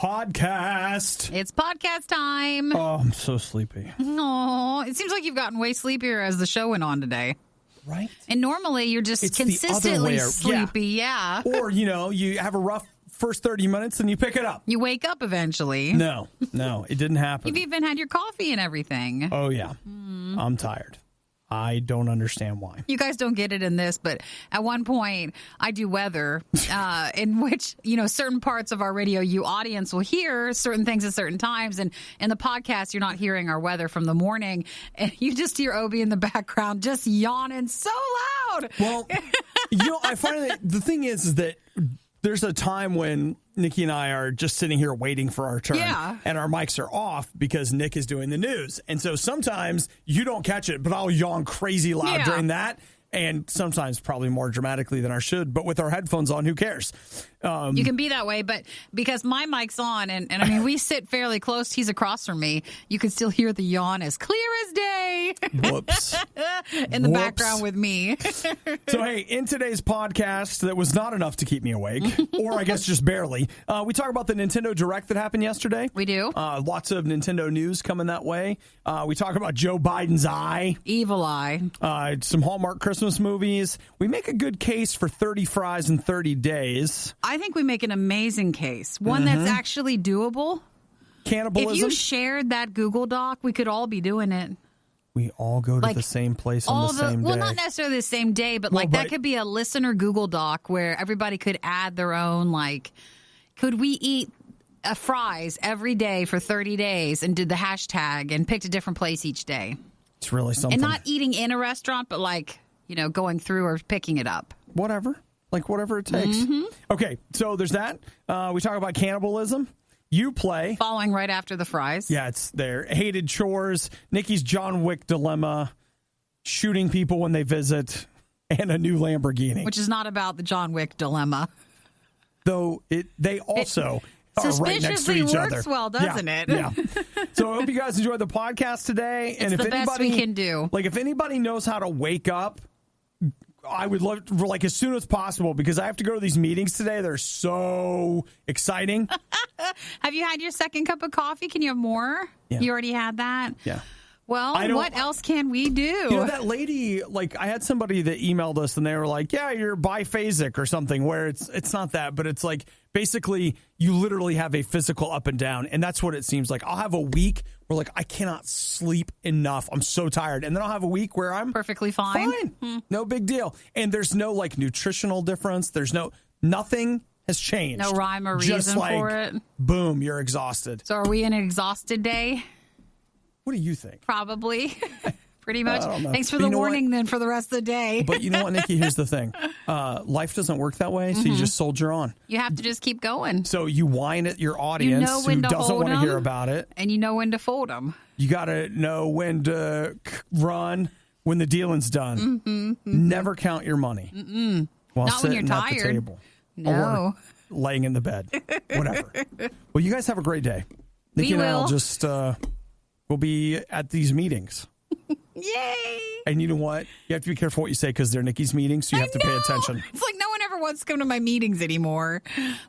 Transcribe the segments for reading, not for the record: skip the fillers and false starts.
podcast. It's podcast time. Oh, I'm so sleepy. Oh, it seems like you've gotten way sleepier as the show went on today. Right? And normally you're just It's consistently the other way. sleepy. Yeah. Or, you have a rough first 30 minutes and you pick it up. You wake up eventually. No, it didn't happen. You've even had your coffee and everything. Oh, yeah. I'm tired. I don't understand why. You guys don't get it in this, but at one point I do weather in which, certain parts of our RadioU audience will hear certain things at certain times. And in the podcast, you're not hearing our weather from the morning. And you just hear Obi in the background just yawning so loud. Well, I find that the thing is that there's a time when Nikki and I are just sitting here waiting for our turn. Yeah. And our mics are off because Nick is doing the news. And so sometimes you don't catch it, but I'll yawn crazy loud during that. And sometimes probably more dramatically than I should. But with our headphones on, who cares? You can be that way, but because my mic's on, and I mean, we sit fairly close. He's across from me. You can still hear the yawn as clear as day. Whoops. In the background with me. So, hey, in today's podcast, that was not enough to keep me awake, or I guess just barely. We talk about the Nintendo Direct that happened yesterday. We do. Lots of Nintendo news coming that way. We talk about Joe Biden's eye. Evil eye. Some Hallmark Christmas movies. We make a good case for 30 fries in 30 days. I think we make an amazing case. One that's actually doable. Cannibalism. If you shared that Google Doc, we could all be doing it. We all go to the same place on the same day. Well, not necessarily the same day, but that could be a listener Google Doc where everybody could add their own, could we eat fries every day for 30 days and did the hashtag and picked a different place each day. It's really something. And not eating in a restaurant, but going through or picking it up. Whatever it takes. Okay, so there's that. We talk about cannibalism. You play. Following right after the fries. Yeah, it's there. Hated chores. Nikki's John Wick dilemma. Shooting people when they visit. And a new Lamborghini. Which is not about the John Wick dilemma. Though they also are right next to each other. Suspiciously works well, doesn't it? Yeah. So I hope you guys enjoyed the podcast today. It's the best we can do. If anybody knows how to wake up, I would love as soon as possible because I have to go to these meetings today. They're so exciting. Have you had your second cup of coffee? Can you have more? Yeah. You already had that? Yeah. Well, what else can we do? That lady, I had somebody that emailed us and they were like, yeah, you're biphasic or something, where it's not that, but it's basically you literally have a physical up and down. And that's what it seems like. I'll have a week where I cannot sleep enough. I'm so tired. And then I'll have a week where I'm perfectly fine. No big deal. And there's no nutritional difference. There's nothing has changed. No rhyme or reason for it. Boom, you're exhausted. So are we in an exhausted day? What do you think? Probably. Pretty much. Thanks for the warning then for the rest of the day. But you know what, Nikki? Here's the thing. Life doesn't work that way, so you just soldier on. You have to just keep going. So you whine at your audience who doesn't want to hear about it. And you know when to fold them. You got to know when to run when the dealing's done. Never count your money. While not when you're sitting tired. at the table. No. Or laying in the bed. Whatever. Well, you guys have a great day. Nikki and I'll just... we'll be at these meetings. Yay! And you know what? You have to be careful what you say because they're Nikki's meetings, so you have to pay attention. It's no one ever wants to come to my meetings anymore.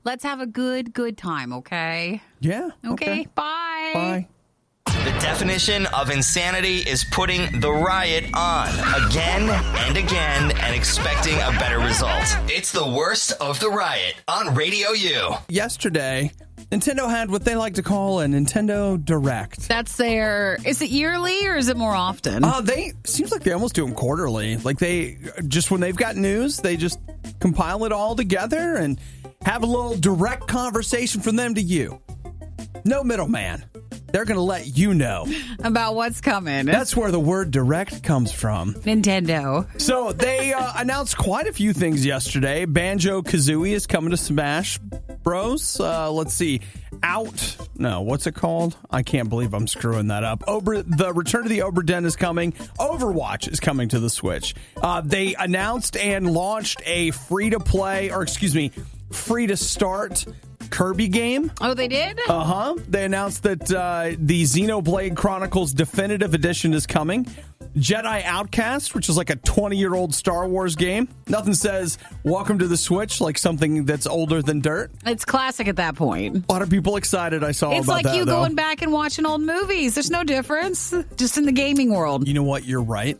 Let's have a good time, okay? Yeah. Okay. Bye. Bye. The definition of insanity is putting the riot on again and again and expecting a better result. It's the worst of the riot on RadioU. Yesterday, Nintendo had what they like to call a Nintendo Direct. That's is it yearly or is it more often? Seems like they almost do them quarterly. They just, when they've got news, they just compile it all together and have a little direct conversation from them to you. No middleman. They're going to let you know about what's coming. That's where the word direct comes from. Nintendo. So they announced quite a few things yesterday. Banjo-Kazooie is coming to Smash Bros. Let's see. What's it called? I can't believe I'm screwing that up. The Return to the Obra Dinn is coming. Overwatch is coming to the Switch. They announced and launched a free-to-start Kirby game. Oh, they did? They announced that the Xenoblade Chronicles Definitive Edition is coming. Jedi Outcast, which is like a 20-year-old Star Wars game. Nothing says welcome to the Switch like something that's older than dirt. It's classic at that point. A lot of people excited I saw it's about like that, you though. going back and watching old movies. There's no difference. Just in the gaming world. You know what? You're right.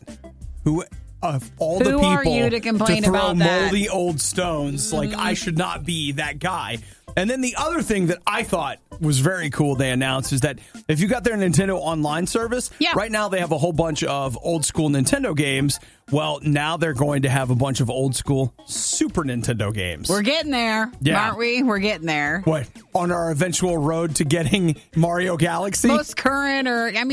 Who of all the Who people are you to complain throw about that? moldy old stones, like I should not be that guy. And then the other thing that I thought was very cool they announced is that if you got their Nintendo Online service, right now they have a whole bunch of old school Nintendo games. Well, now they're going to have a bunch of old school Super Nintendo games. We're getting there, aren't we? We're getting there. What? On our eventual road to getting Mario Galaxy? Most current,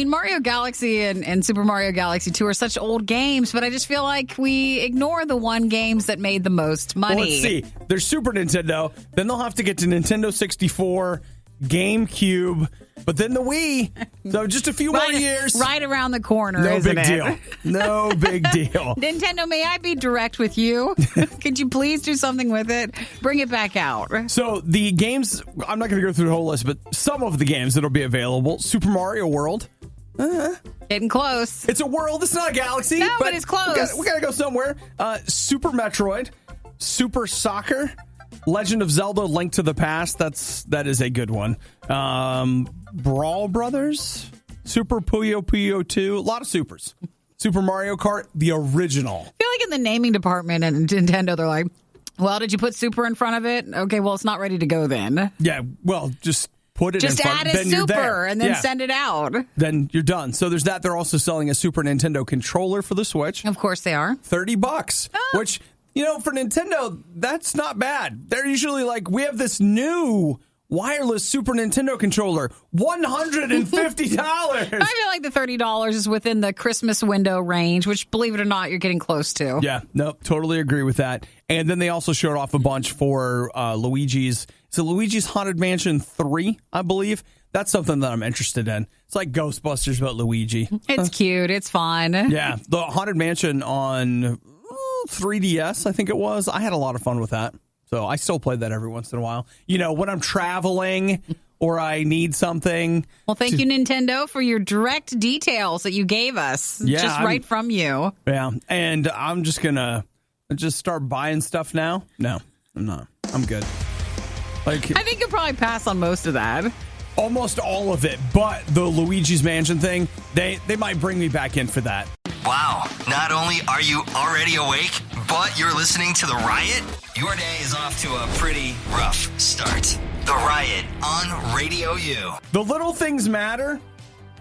Mario Galaxy and Super Mario Galaxy 2 are such old games, but I just feel like we ignore the one games that made the most money. Well, let's see. There's Super Nintendo, then they'll have to get to Nintendo 64, GameCube, but then the Wii. So just a few more years. Right around the corner, no isn't big it? deal. No big deal. Nintendo, may I be direct with you? Could you please do something with it? Bring it back out. So the games, I'm not going to go through the whole list, but some of the games that'll be available. Super Mario World. Getting close. It's a world. It's not a galaxy. No, but it's close. We got to go somewhere. Super Metroid. Super Soccer. Legend of Zelda: Link to the Past. That is a good one. Brawl Brothers, Super Puyo Puyo 2. A lot of supers. Super Mario Kart, the original. I feel like in the naming department at Nintendo, they're like, well, did you put super in front of it? Okay, well, it's not ready to go then. Yeah, well, just put it in front. Just add a then you're super there. and then send it out. Then you're done. So there's that. They're also selling a Super Nintendo controller for the Switch. Of course they are. $30, which... You know, for Nintendo, that's not bad. They're usually like, we have this new wireless Super Nintendo controller, $150. I feel like the $30 is within the Christmas window range, which, believe it or not, you're getting close to. Yeah, nope, totally agree with that. And then they also showed off a bunch for Luigi's Haunted Mansion 3, I believe. That's something that I'm interested in. It's like Ghostbusters, but Luigi. It's cute. It's fun. Yeah, the Haunted Mansion on 3DS, I think it was. I had a lot of fun with that. So I still play that every once in a while. You know, when I'm traveling or I need something. Well, thank you, Nintendo, for your direct details that you gave us. Yeah, just right from you. Yeah, and I'm just going to start buying stuff now. No, I'm not. I'm good. Like, I think you'll probably pass on most of that. Almost all of it, but the Luigi's Mansion thing, they might bring me back in for that. Wow, not only are you already awake, but you're listening to The Riot? Your day is off to a pretty rough start. The Riot on Radio U. The little things matter,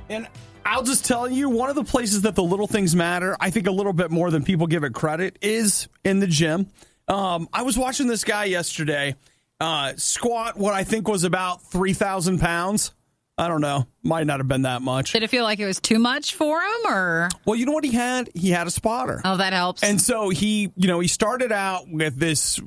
and I'll just tell you, one of the places that the little things matter, I think a little bit more than people give it credit, is in the gym. I was watching this guy yesterday squat what I think was about 3,000 pounds. I don't know. Might not have been that much. Did it feel like it was too much for him, or? Well, you know what he had? He had a spotter. Oh, that helps. And so he started out with this,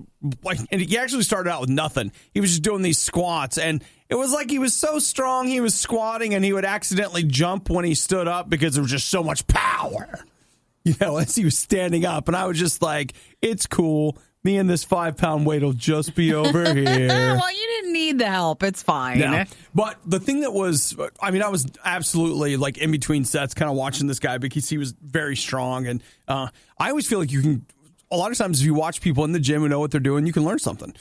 and he actually started out with nothing. He was just doing these squats, and it was like he was so strong, he was squatting, and he would accidentally jump when he stood up because there was just so much power, as he was standing up. And I was just like, it's cool. Me and this 5-pound weight will just be over here. Well, you didn't need the help. It's fine. No. But the thing that was, I was absolutely like in between sets kind of watching this guy because he was very strong. And I always feel like you can, a lot of times if you watch people in the gym who know what they're doing, you can learn something.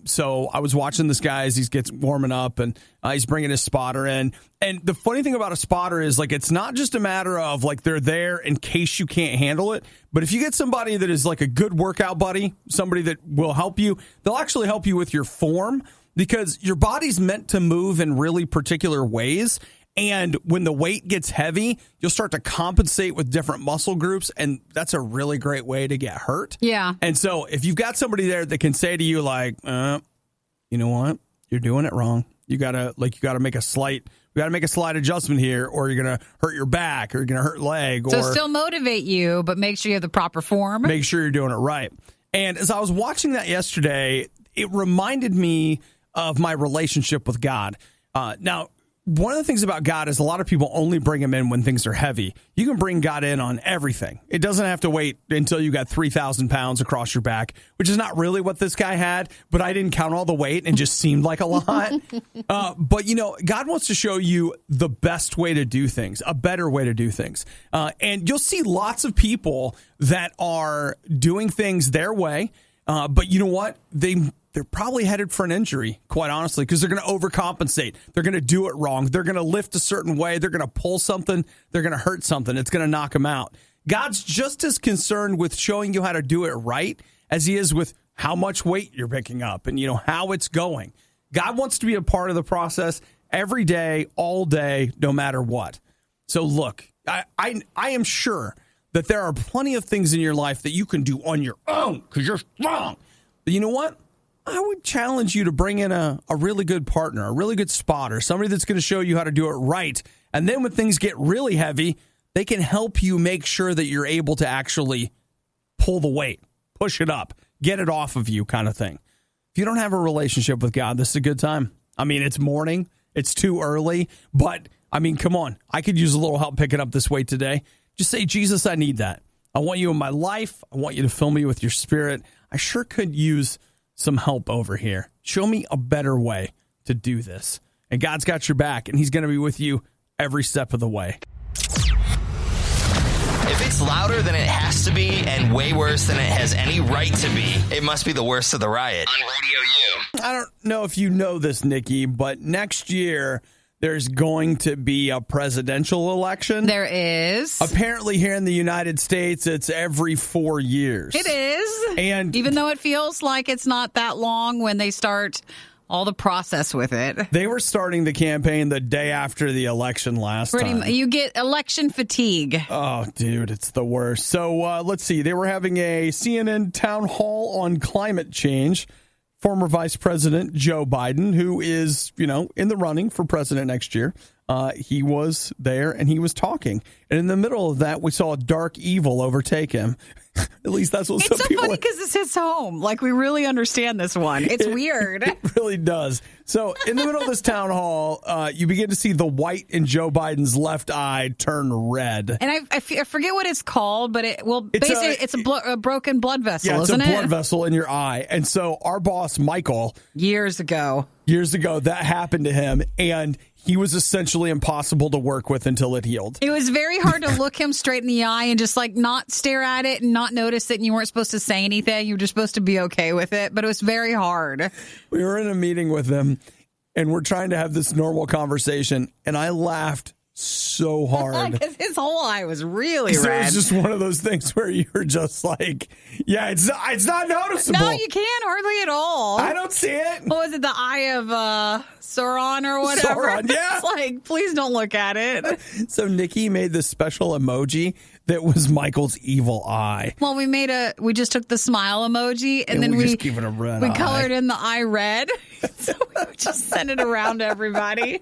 So I was watching this guy as he gets warming up and he's bringing his spotter in. And the funny thing about a spotter is like, it's not just a matter of like, they're there in case you can't handle it. But if you get somebody that is like a good workout buddy, somebody that will help you, they'll actually help you with your form because your body's meant to move in really particular ways. And when the weight gets heavy, you'll start to compensate with different muscle groups. And that's a really great way to get hurt. Yeah. And so if you've got somebody there that can say to you, like, you know what? You're doing it wrong. You gotta make a slight adjustment here, or you're gonna hurt your back, or you're gonna hurt leg. So still motivate you, but make sure you have the proper form. Make sure you're doing it right. And as I was watching that yesterday, it reminded me of my relationship with God. Now, one of the things about God is a lot of people only bring him in when things are heavy. You can bring God in on everything. It doesn't have to wait until you got 3,000 pounds across your back, which is not really what this guy had, but I didn't count all the weight and just seemed like a lot. But, God wants to show you the best way to do things, a better way to do things. And you'll see lots of people that are doing things their way. But you know what? They're probably headed for an injury, quite honestly, because they're going to overcompensate. They're going to do it wrong. They're going to lift a certain way. They're going to pull something. They're going to hurt something. It's going to knock them out. God's just as concerned with showing you how to do it right as he is with how much weight you're picking up and, how it's going. God wants to be a part of the process every day, all day, no matter what. So look, I am sure that there are plenty of things in your life that you can do on your own because you're strong. But you know what? I would challenge you to bring in a really good partner, a really good spotter, somebody that's going to show you how to do it right. And then when things get really heavy, they can help you make sure that you're able to actually pull the weight, push it up, get it off of you kind of thing. If you don't have a relationship with God, this is a good time. I mean, it's morning. It's too early. But, come on. I could use a little help picking up this weight today. Just say, Jesus, I need that. I want you in my life. I want you to fill me with your spirit. I sure could use some help over here. Show me a better way to do this. And God's got your back, and he's going to be with you every step of the way. If it's louder than it has to be and way worse than it has any right to be, it must be the worst of the riot on Radio U. I don't know if you know this, Nikki, but next year there's going to be a presidential election. There is. Apparently here in the United States, it's every 4 years. It is. And even though it feels like it's not that long when they start all the process with it. They were starting the campaign the day after the election last time. You get election fatigue. Oh, dude, it's the worst. So let's see. They were having a CNN town hall on climate change. Former Vice President Joe Biden, who is, in the running for president next year, he was there and he was talking. And in the middle of that, we saw a dark evil overtake him. At least that's what some people... It's so funny because this hits home. Like, we really understand this one. It's weird. It really does. So in the middle of this town hall, you begin to see the white in Joe Biden's left eye turn red. And I forget what it's called, but it's a broken blood vessel, isn't it? Yeah, it's a blood vessel in your eye. And so our boss, Michael... Years ago, that happened to him, and he was essentially impossible to work with until it healed. It was very hard to look him straight in the eye and just not stare at it and not notice it, and you weren't supposed to say anything. You were just supposed to be okay with it, but it was very hard. We were in a meeting with him, and we're trying to have this normal conversation, and I laughed so hard. Because his whole eye was really red. It was just one of those things where you're just like, yeah, it's not noticeable. No, you can't hardly at all. I don't see it. What was it, the eye of Sauron or whatever? Sauron, yeah. It's like, please don't look at it. So Nikki made this special emoji that was Michael's evil eye. Well, we just took the smile emoji and then we just give it a red eye. We colored in the eye red. So we would just send it around to everybody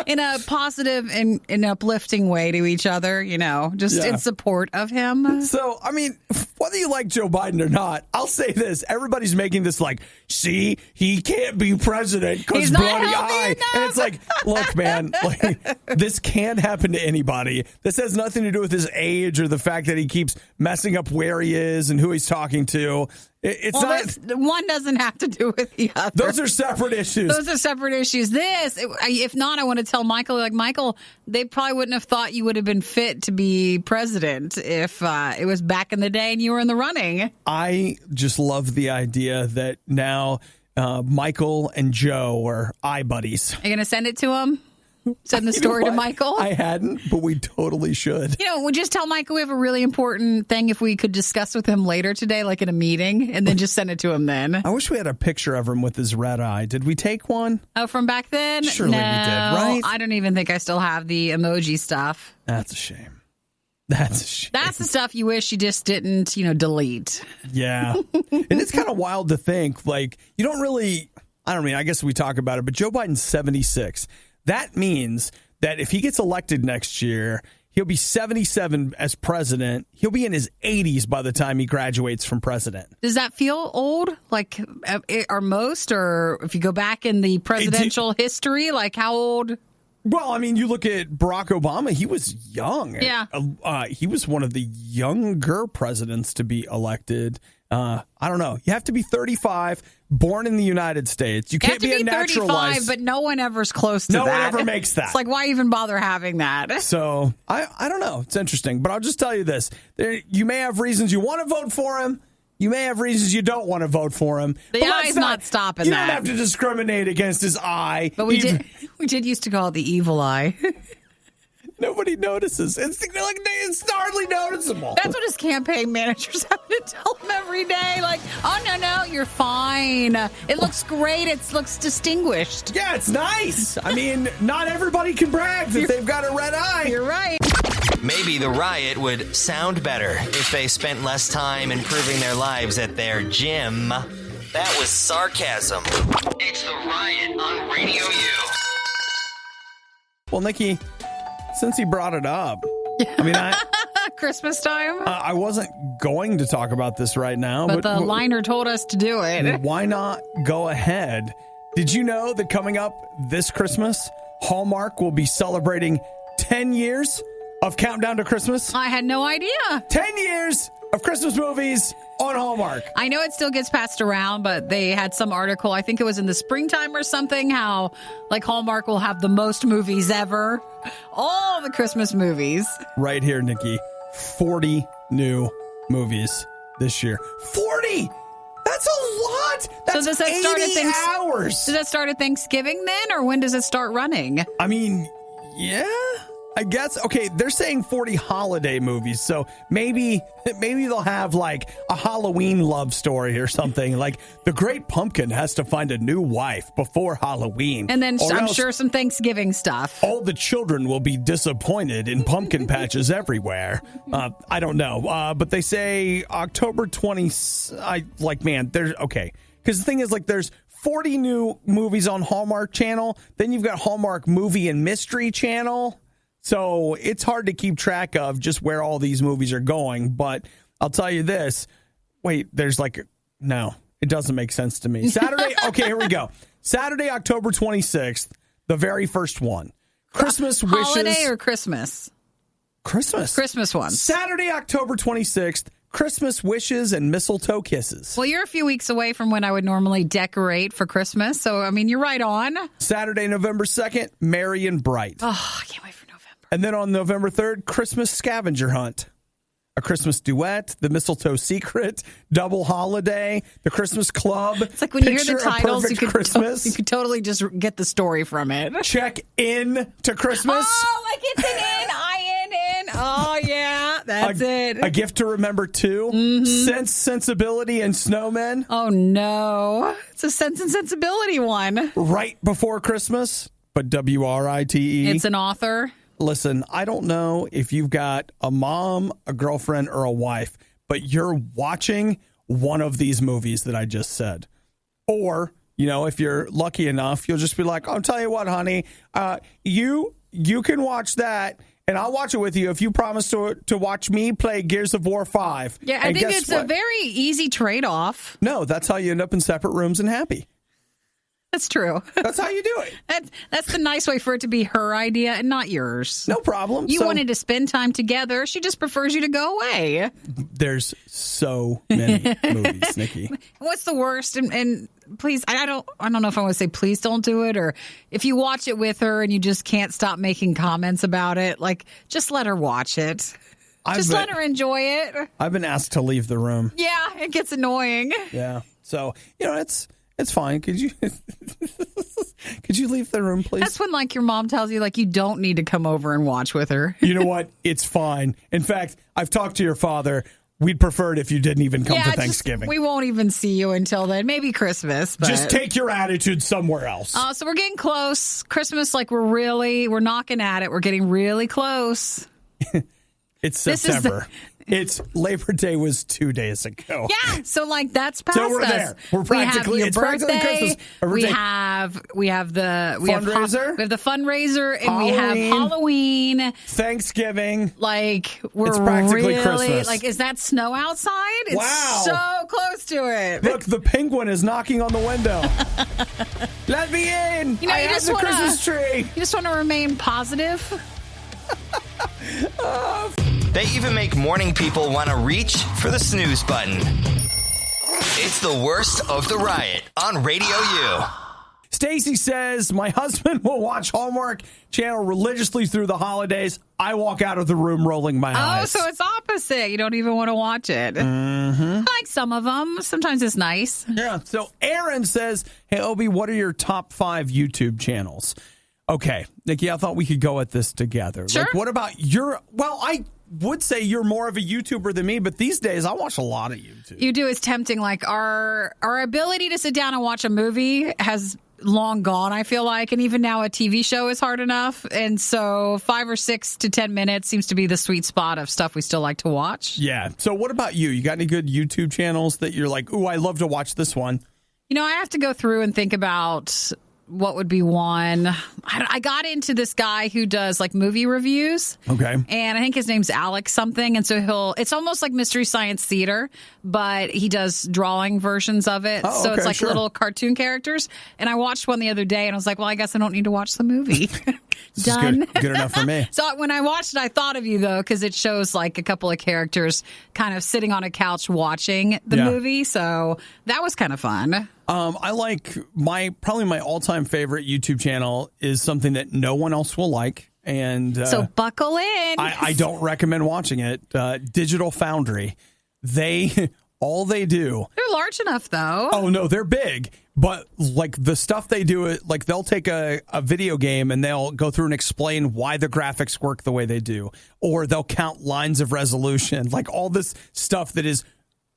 in a positive and uplifting way to each other, in support of him. So, whether you like Joe Biden or not, I'll say this. Everybody's making this see, he can't be president because bloody eye. Enough. And it's like, look, man, this can't happen to anybody. This has nothing to do with his age or the fact that he keeps messing up where he is and who he's talking to. One doesn't have to do with the other. Those are separate issues. If not, I want to tell Michael, Michael, they probably wouldn't have thought you would have been fit to be president if it was back in the day and you were in the running. I just love the idea that now Michael and Joe are eye buddies. Are you going to send it to him? Send the story to Michael? I hadn't, but we totally should. We'll just tell Michael we have a really important thing if we could discuss with him later today, like in a meeting, and then just send it to him then. I wish we had a picture of him with his red eye. Did we take one? Oh, from back then? Surely we did, right? I don't even think I still have the emoji stuff. That's a shame. That's the stuff you wish you just didn't, delete. Yeah. And it's kind of wild to think, you don't really, I guess we talk about it, but Joe Biden's 76. That means that if he gets elected next year, he'll be 77 as president. He'll be in his 80s by the time he graduates from president. Does that feel old? Or most? Or if you go back in the presidential history, how old Well, I mean, you look at Barack Obama, he was young. Yeah. He was one of the younger presidents to be elected. I don't know. You have to be 35, born in the United States. You can't be a naturalized. 35, but no one ever's close to that. No one ever makes that. It's like, why even bother having that? So, I don't know. It's interesting. But I'll just tell you this. You may have reasons you want to vote for him. You may have reasons you don't want to vote for him. The eye's not stopping that. You don't have to discriminate against his eye. But we did used to call it the evil eye. Nobody notices. It's hardly noticeable. That's what his campaign managers have to tell him every day. Like, oh, no, you're fine. It looks great. It looks distinguished. Yeah, it's nice. I mean, not everybody can brag that they've got a red eye. You're right. Maybe the Riot would sound better if they spent less time improving their lives at their gym. That was sarcasm. It's the Riot on Radio U. Well, Nikki, since he brought it up, I mean, Christmas time. I wasn't going to talk about this right now, but the liner told us to do it. Why not go ahead? Did you know that coming up this Christmas, Hallmark will be celebrating 10 years of Countdown to Christmas? I had no idea. 10 years of Christmas movies on Hallmark. I know it still gets passed around, but they had some article, I think it was in the springtime or something, how like Hallmark will have the most movies ever. All the Christmas movies. Right here, Nikki. 40 new movies this year. 40! That's a lot! That's so does that start 80 hours! Does that start at Thanksgiving then, or when does it start running? I mean, yeah, I guess. Okay, they're saying 40 holiday movies, so maybe they'll have like a Halloween love story or something. Like the Great Pumpkin has to find a new wife before Halloween. And then I'm sure some Thanksgiving stuff. All the children will be disappointed in pumpkin patches everywhere. I don't know. But they say October 20th. There's okay. Because the thing is, like, there's 40 new movies on Hallmark Channel. Then you've got Hallmark Movie and Mystery Channel. So it's hard to keep track of just where all these movies are going. But I'll tell you this. Wait, no, it doesn't make sense to me. Saturday. Okay, here we go. Saturday, October 26th, the very first one. Christmas Wishes. Holiday or Christmas? Christmas. Christmas one. Saturday, October 26th, Christmas Wishes and Mistletoe Kisses. Well, you're a few weeks away from when I would normally decorate for Christmas. So, I mean, you're right on. Saturday, November 2nd, Merry and Bright. Oh, I can't wait for November. And then on November 3rd, Christmas Scavenger Hunt. A Christmas Duet, The Mistletoe Secret, Double Holiday, The Christmas Club. It's like when you hear the titles, you could totally just get the story from it. Check in to Christmas. Oh, like it's an in. Oh, yeah, that's it. A Gift to Remember, too. Mm-hmm. Sense, Sensibility, and Snowmen. Oh, no. It's a Sense and Sensibility one. Right before Christmas, but WRITE. It's an author. Listen, I don't know if you've got a mom, a girlfriend, or a wife, but you're watching one of these movies that I just said. Or, if you're lucky enough, you'll just be like, I'll tell you what, honey, you can watch that, and I'll watch it with you if you promise to watch me play Gears of War 5. Yeah, I think it's a very easy trade-off. No, that's how you end up in separate rooms and happy. That's true. That's how you do it. That's the nice way for it to be her idea and not yours. No problem. You wanted to spend time together. She just prefers you to go away. There's so many movies, Nikki. What's the worst? And please, I don't know if I want to say please don't do it, or if you watch it with her and you just can't stop making comments about it, like just let her watch it. Let her enjoy it. I've been asked to leave the room. Yeah, it gets annoying. Yeah. So, it's fine. Could you leave the room, please? That's when, your mom tells you, you don't need to come over and watch with her. You know what? It's fine. In fact, I've talked to your father. We'd prefer it if you didn't even come for Thanksgiving. We won't even see you until then. Maybe Christmas. But... just take your attitude somewhere else. So we're getting close. Christmas, we're knocking at it. We're getting really close. It's September. It's Labor Day was 2 days ago. Yeah, so that's past us. So we're there. We're practically. It's practically Christmas. We have the fundraiser. We have the fundraiser, and Halloween, we have Halloween, Thanksgiving. We're it's practically really, Christmas. Is that snow outside? It's wow, so close to it. Look, the penguin is knocking on the window. Let me in. You know, I you have just the wanna- Christmas tree. You just want to remain positive. They even make morning people want to reach for the snooze button. It's the worst of the riot on Radio U. Stacy says, my husband will watch Hallmark Channel religiously through the holidays. I walk out of the room rolling my eyes. Oh, so it's opposite. You don't even want to watch it. Mm-hmm. I like some of them. Sometimes it's nice. Yeah. So Aaron says, hey, Obi, what are your top 5 YouTube channels? Okay, Nikki, I thought we could go at this together. Sure. Like, what about your... Well, I would say you're more of a YouTuber than me, but these days I watch a lot of YouTube. You do. It's tempting. Like our ability to sit down and watch a movie has long gone, I feel like. And even now a TV show is hard enough. And so 5 or 6 to 10 minutes seems to be the sweet spot of stuff we still like to watch. Yeah. So what about you? You got any good YouTube channels that you're like, ooh, I love to watch this one? You know, I have to go through and think about what would be one. I got into this guy who does like movie reviews. Okay. And I think his name's Alex something. And so it's almost like Mystery Science Theater, but he does drawing versions of it. Oh, so okay, it's like sure. little cartoon characters. And I watched one the other day and I was like, well, I guess I don't need to watch the movie. This Done. is good enough for me. So when I watched it, I thought of you, though, because it shows like a couple of characters kind of sitting on a couch watching the movie. So that was kind of fun. I like probably my all-time favorite YouTube channel is something that no one else will like. And So buckle in. I don't recommend watching it. Digital Foundry. All they do. They're large enough, though. Oh, no, they're big. But like the stuff they do, like they'll take a video game and they'll go through and explain why the graphics work the way they do. Or they'll count lines of resolution. Like all this stuff that is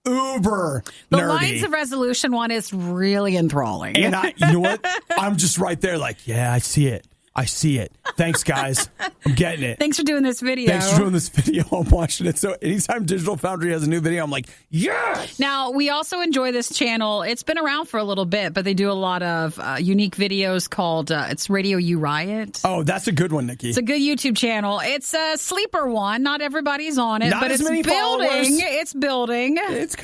uber The nerdy. lines of resolution one is really enthralling. And you know what? I'm just right there like, yeah, I see it. Thanks, guys. I'm getting it. Thanks for doing this video. Thanks for doing this video. I'm watching it. So anytime Digital Foundry has a new video, I'm like, yes! Now, we also enjoy this channel. It's been around for a little bit, but they do a lot of unique videos called, it's RadioU RIOT. Oh, that's a good one, Nikki. It's a good YouTube channel. It's a sleeper one. Not everybody's on it, Not but as it's many building. followers. It's building. It's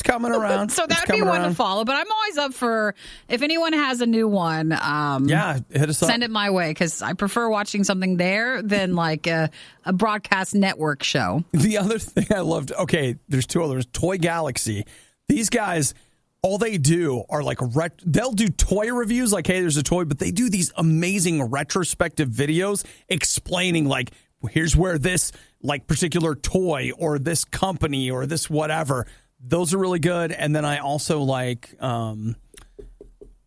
coming around. So that would be one to follow. But I'm always up for, if anyone has a new one, yeah, hit us up. send it my way, because I prefer watching something there than like a broadcast network show. The other thing I loved, okay, there's 2 others. Toy Galaxy. These guys, all they do are like, they'll do toy reviews, like, hey, there's a toy, but they do these amazing retrospective videos explaining, like, here's where this, like, particular toy or this company or this whatever. Those are really good. And then I also like,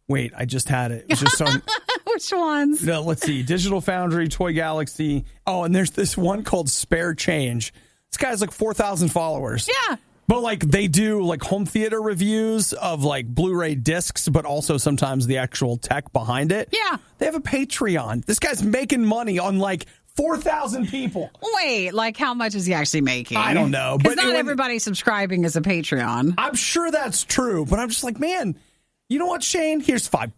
wait, I just had it. It was just on. Which ones? No, let's see. Digital Foundry, Toy Galaxy. Oh, and there's this one called Spare Change. This guy's like 4,000 followers. Yeah. But like they do like home theater reviews of like Blu-ray discs, but also sometimes the actual tech behind it. Yeah. They have a Patreon. This guy's making money on like 4,000 people. Wait, like how much is he actually making? I don't know. Because But not everybody subscribing is a Patreon. I'm sure that's true, but I'm just like, man, you know what, Shane? Here's $5.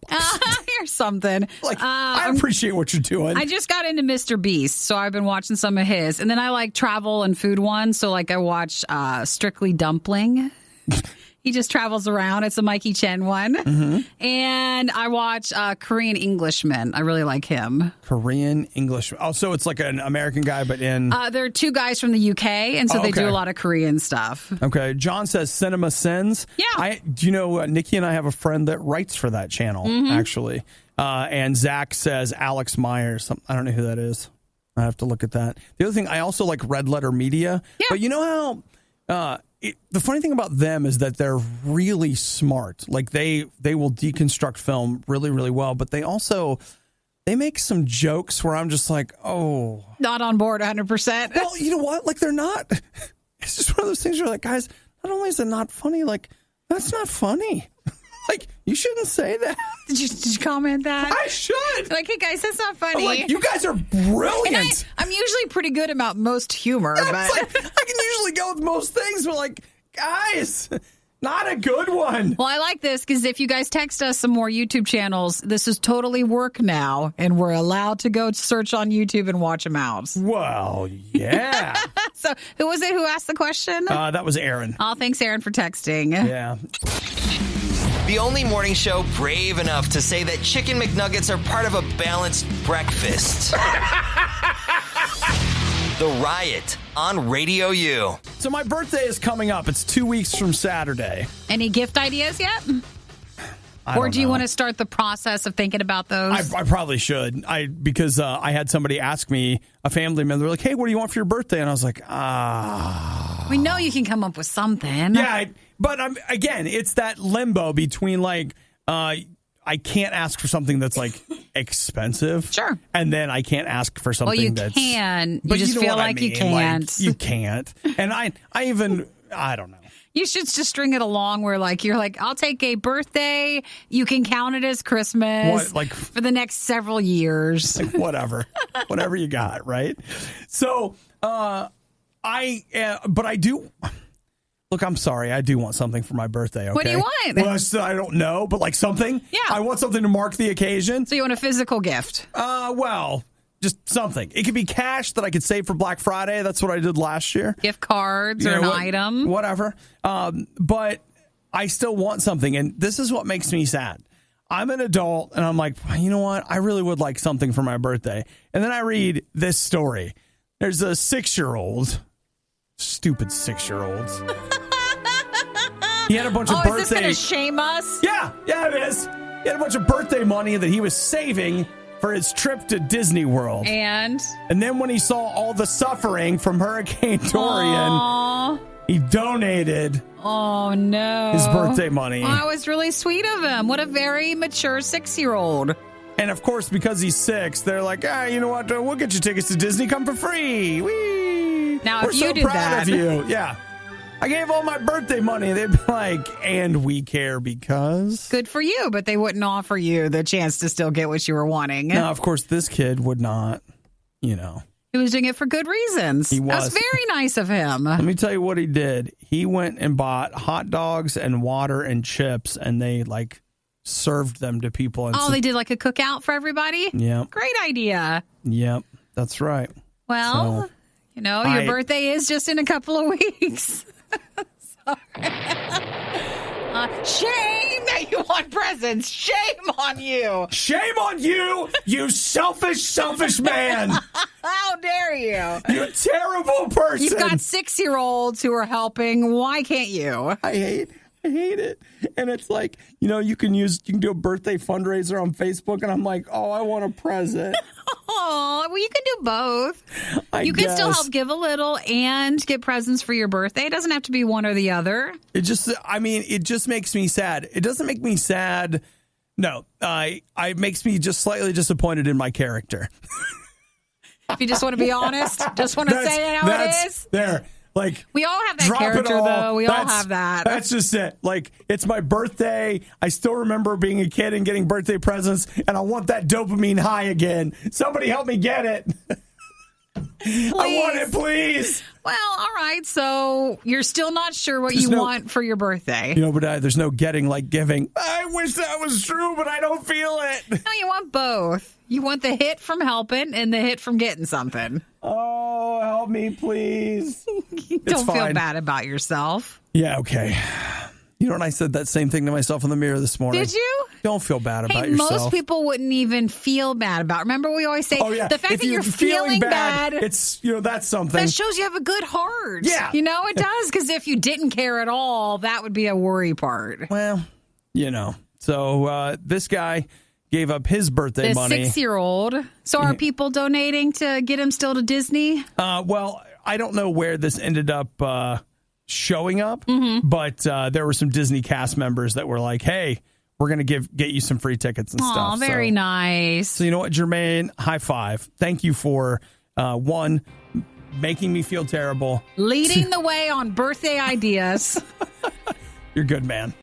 Here's something. Like, I appreciate what you're doing. I just got into Mr. Beast, so I've been watching some of his. And then I like travel and food ones. So like I watch Strictly Dumpling. He just travels around. It's a Mikey Chen one. Mm-hmm. And I watch Korean Englishman. I really like him. Korean English. Oh, so it's like an American guy, but in... There are 2 guys from the UK, and so they do a lot of Korean stuff. Okay. John says Cinema Sins. Yeah. Do you know, Nikki and I have a friend that writes for that channel, actually. And Zach says Alex Myers. I don't know who that is. I have to look at that. The other thing, I also like Red Letter Media. Yeah. But you know how... the funny thing about them is that they're really smart. Like they will deconstruct film really, really well, but they make some jokes where I'm just like, oh. Not on board 100%. Well, you know what? Like they're not. It's just one of those things where like, guys, not only is it not funny, like that's not funny. Like you shouldn't say that. Did you comment that? I should. Like, hey guys, that's not funny. I'm like, you guys are brilliant. And I'm usually pretty good about most humor, Yeah, but it's like, I can usually go with most things, but like, guys, not a good one. well, I like this because if you guys text us some more YouTube channels, this is totally work now, and we're allowed to go search on YouTube and watch them out. Well, yeah. So, who was it who asked the question? That was Aaron. Oh, thanks, Aaron, for texting. Yeah. The only morning show brave enough to say that Chicken McNuggets are part of a balanced breakfast. The Riot on Radio U. So my birthday is coming up. It's 2 weeks from Saturday. Any gift ideas yet? Or do you want to start the process of thinking about those? I probably should. Because I had somebody ask me, a family member, like, hey, what do you want for your birthday? And I was like, We know you can come up with something. Yeah, but again, it's that limbo between like, I can't ask for something that's like expensive. Sure. And then I can't ask for something that's... Well, you can. But You just you know feel what I like you mean. can't. Like, you can't. And I don't know. You should just string it along where like you're like, I'll take a birthday. You can count it as Christmas for the next several years. Like whatever you got, right? So but I do. Look, I'm sorry. I do want something for my birthday. Okay? What do you want? Well, I don't know, but like something. Yeah. I want something to mark the occasion. So you want a physical gift? Well, just something. It could be cash that I could save for Black Friday. That's what I did last year. Gift cards or an item. Whatever. But I still want something. And this is what makes me sad. I'm an adult, and I'm like, you know what? I really would like something for my birthday. And then I read this story. There's a 6-year-old. Stupid 6-year-olds. He had a bunch of birthday... Is this going to shame us? Yeah, it is. He had a bunch of birthday money that he was saving for his trip to Disney World. And then when he saw all the suffering from Hurricane Dorian, he donated his birthday money. That was really sweet of him. What a very mature 6-year-old. And of course, because he's 6, they're like, you know what? We'll get you tickets to Disney. Come for free. Whee! Now, We're if you so did proud that, of you. Yeah. I gave all my birthday money. They'd be like, and we care because. Good for you, but they wouldn't offer you the chance to still get what you were wanting. Now, of course, this kid would not, He was doing it for good reasons. He was. That was very nice of him. Let me tell you what he did. He went and bought hot dogs and water and chips, and they, served them to people. And they did a cookout for everybody? Yeah. Great idea. Yep, that's right. Well, your birthday is just in a couple of weeks. Shame that you want presents. Shame on you. Shame on you, you selfish man. How dare you? You terrible person. You've got 6-year-olds who are helping. Why can't you? I hate it. And it's like, you can do a birthday fundraiser on Facebook, and I'm like, I want a present. Oh, well, you can do both. You can still help give a little and get presents for your birthday. It doesn't have to be one or the other. It just makes me sad. It doesn't make me sad. No, it makes me just slightly disappointed in my character. If you just want to be honest, just want to say it how it is. There. We all have that character, though. We all have that. That's just it. It's my birthday. I still remember being a kid and getting birthday presents, and I want that dopamine high again. Somebody help me get it. Please. I want it, please. Well, all right. So you're still not sure what you want for your birthday. But there's no getting like giving. I wish that was true, but I don't feel it. No, you want both. You want the hit from helping and the hit from getting something. Oh, help me, please. Don't feel bad about yourself. Yeah, okay. You know what? I said that same thing to myself in the mirror this morning. Did you? Don't feel bad about yourself. Most people wouldn't even feel bad about it. Remember we always say, the fact that you're feeling bad, it's, that's something. That shows you have a good heart. Yeah. It does. Because if you didn't care at all, that would be a worry part. Well, So this guy gave up his birthday money. The 6-year-old. So are people donating to get him still to Disney? Well, I don't know where this ended up showing up, but there were some Disney cast members that were like, hey, we're going to get you some free tickets and stuff. Oh, very nice. So you know what, Jermaine? High five. Thank you for, one, making me feel terrible. Leading the way on birthday ideas. You're good, man.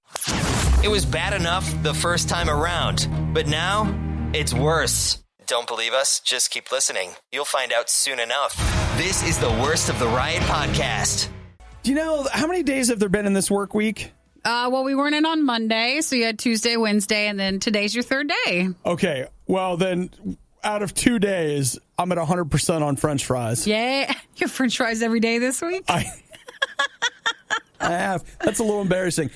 It was bad enough the first time around, but now it's worse. Don't believe us? Just keep listening. You'll find out soon enough. This is the Worst of the Riot podcast. Do you know how many days have there been in this work week? Well, we weren't in on Monday, so you had Tuesday, Wednesday, and then today's your third day. Okay, well then, out of 2 days, I'm at 100% on French fries. Yeah, you have French fries every day this week? I have. That's a little embarrassing.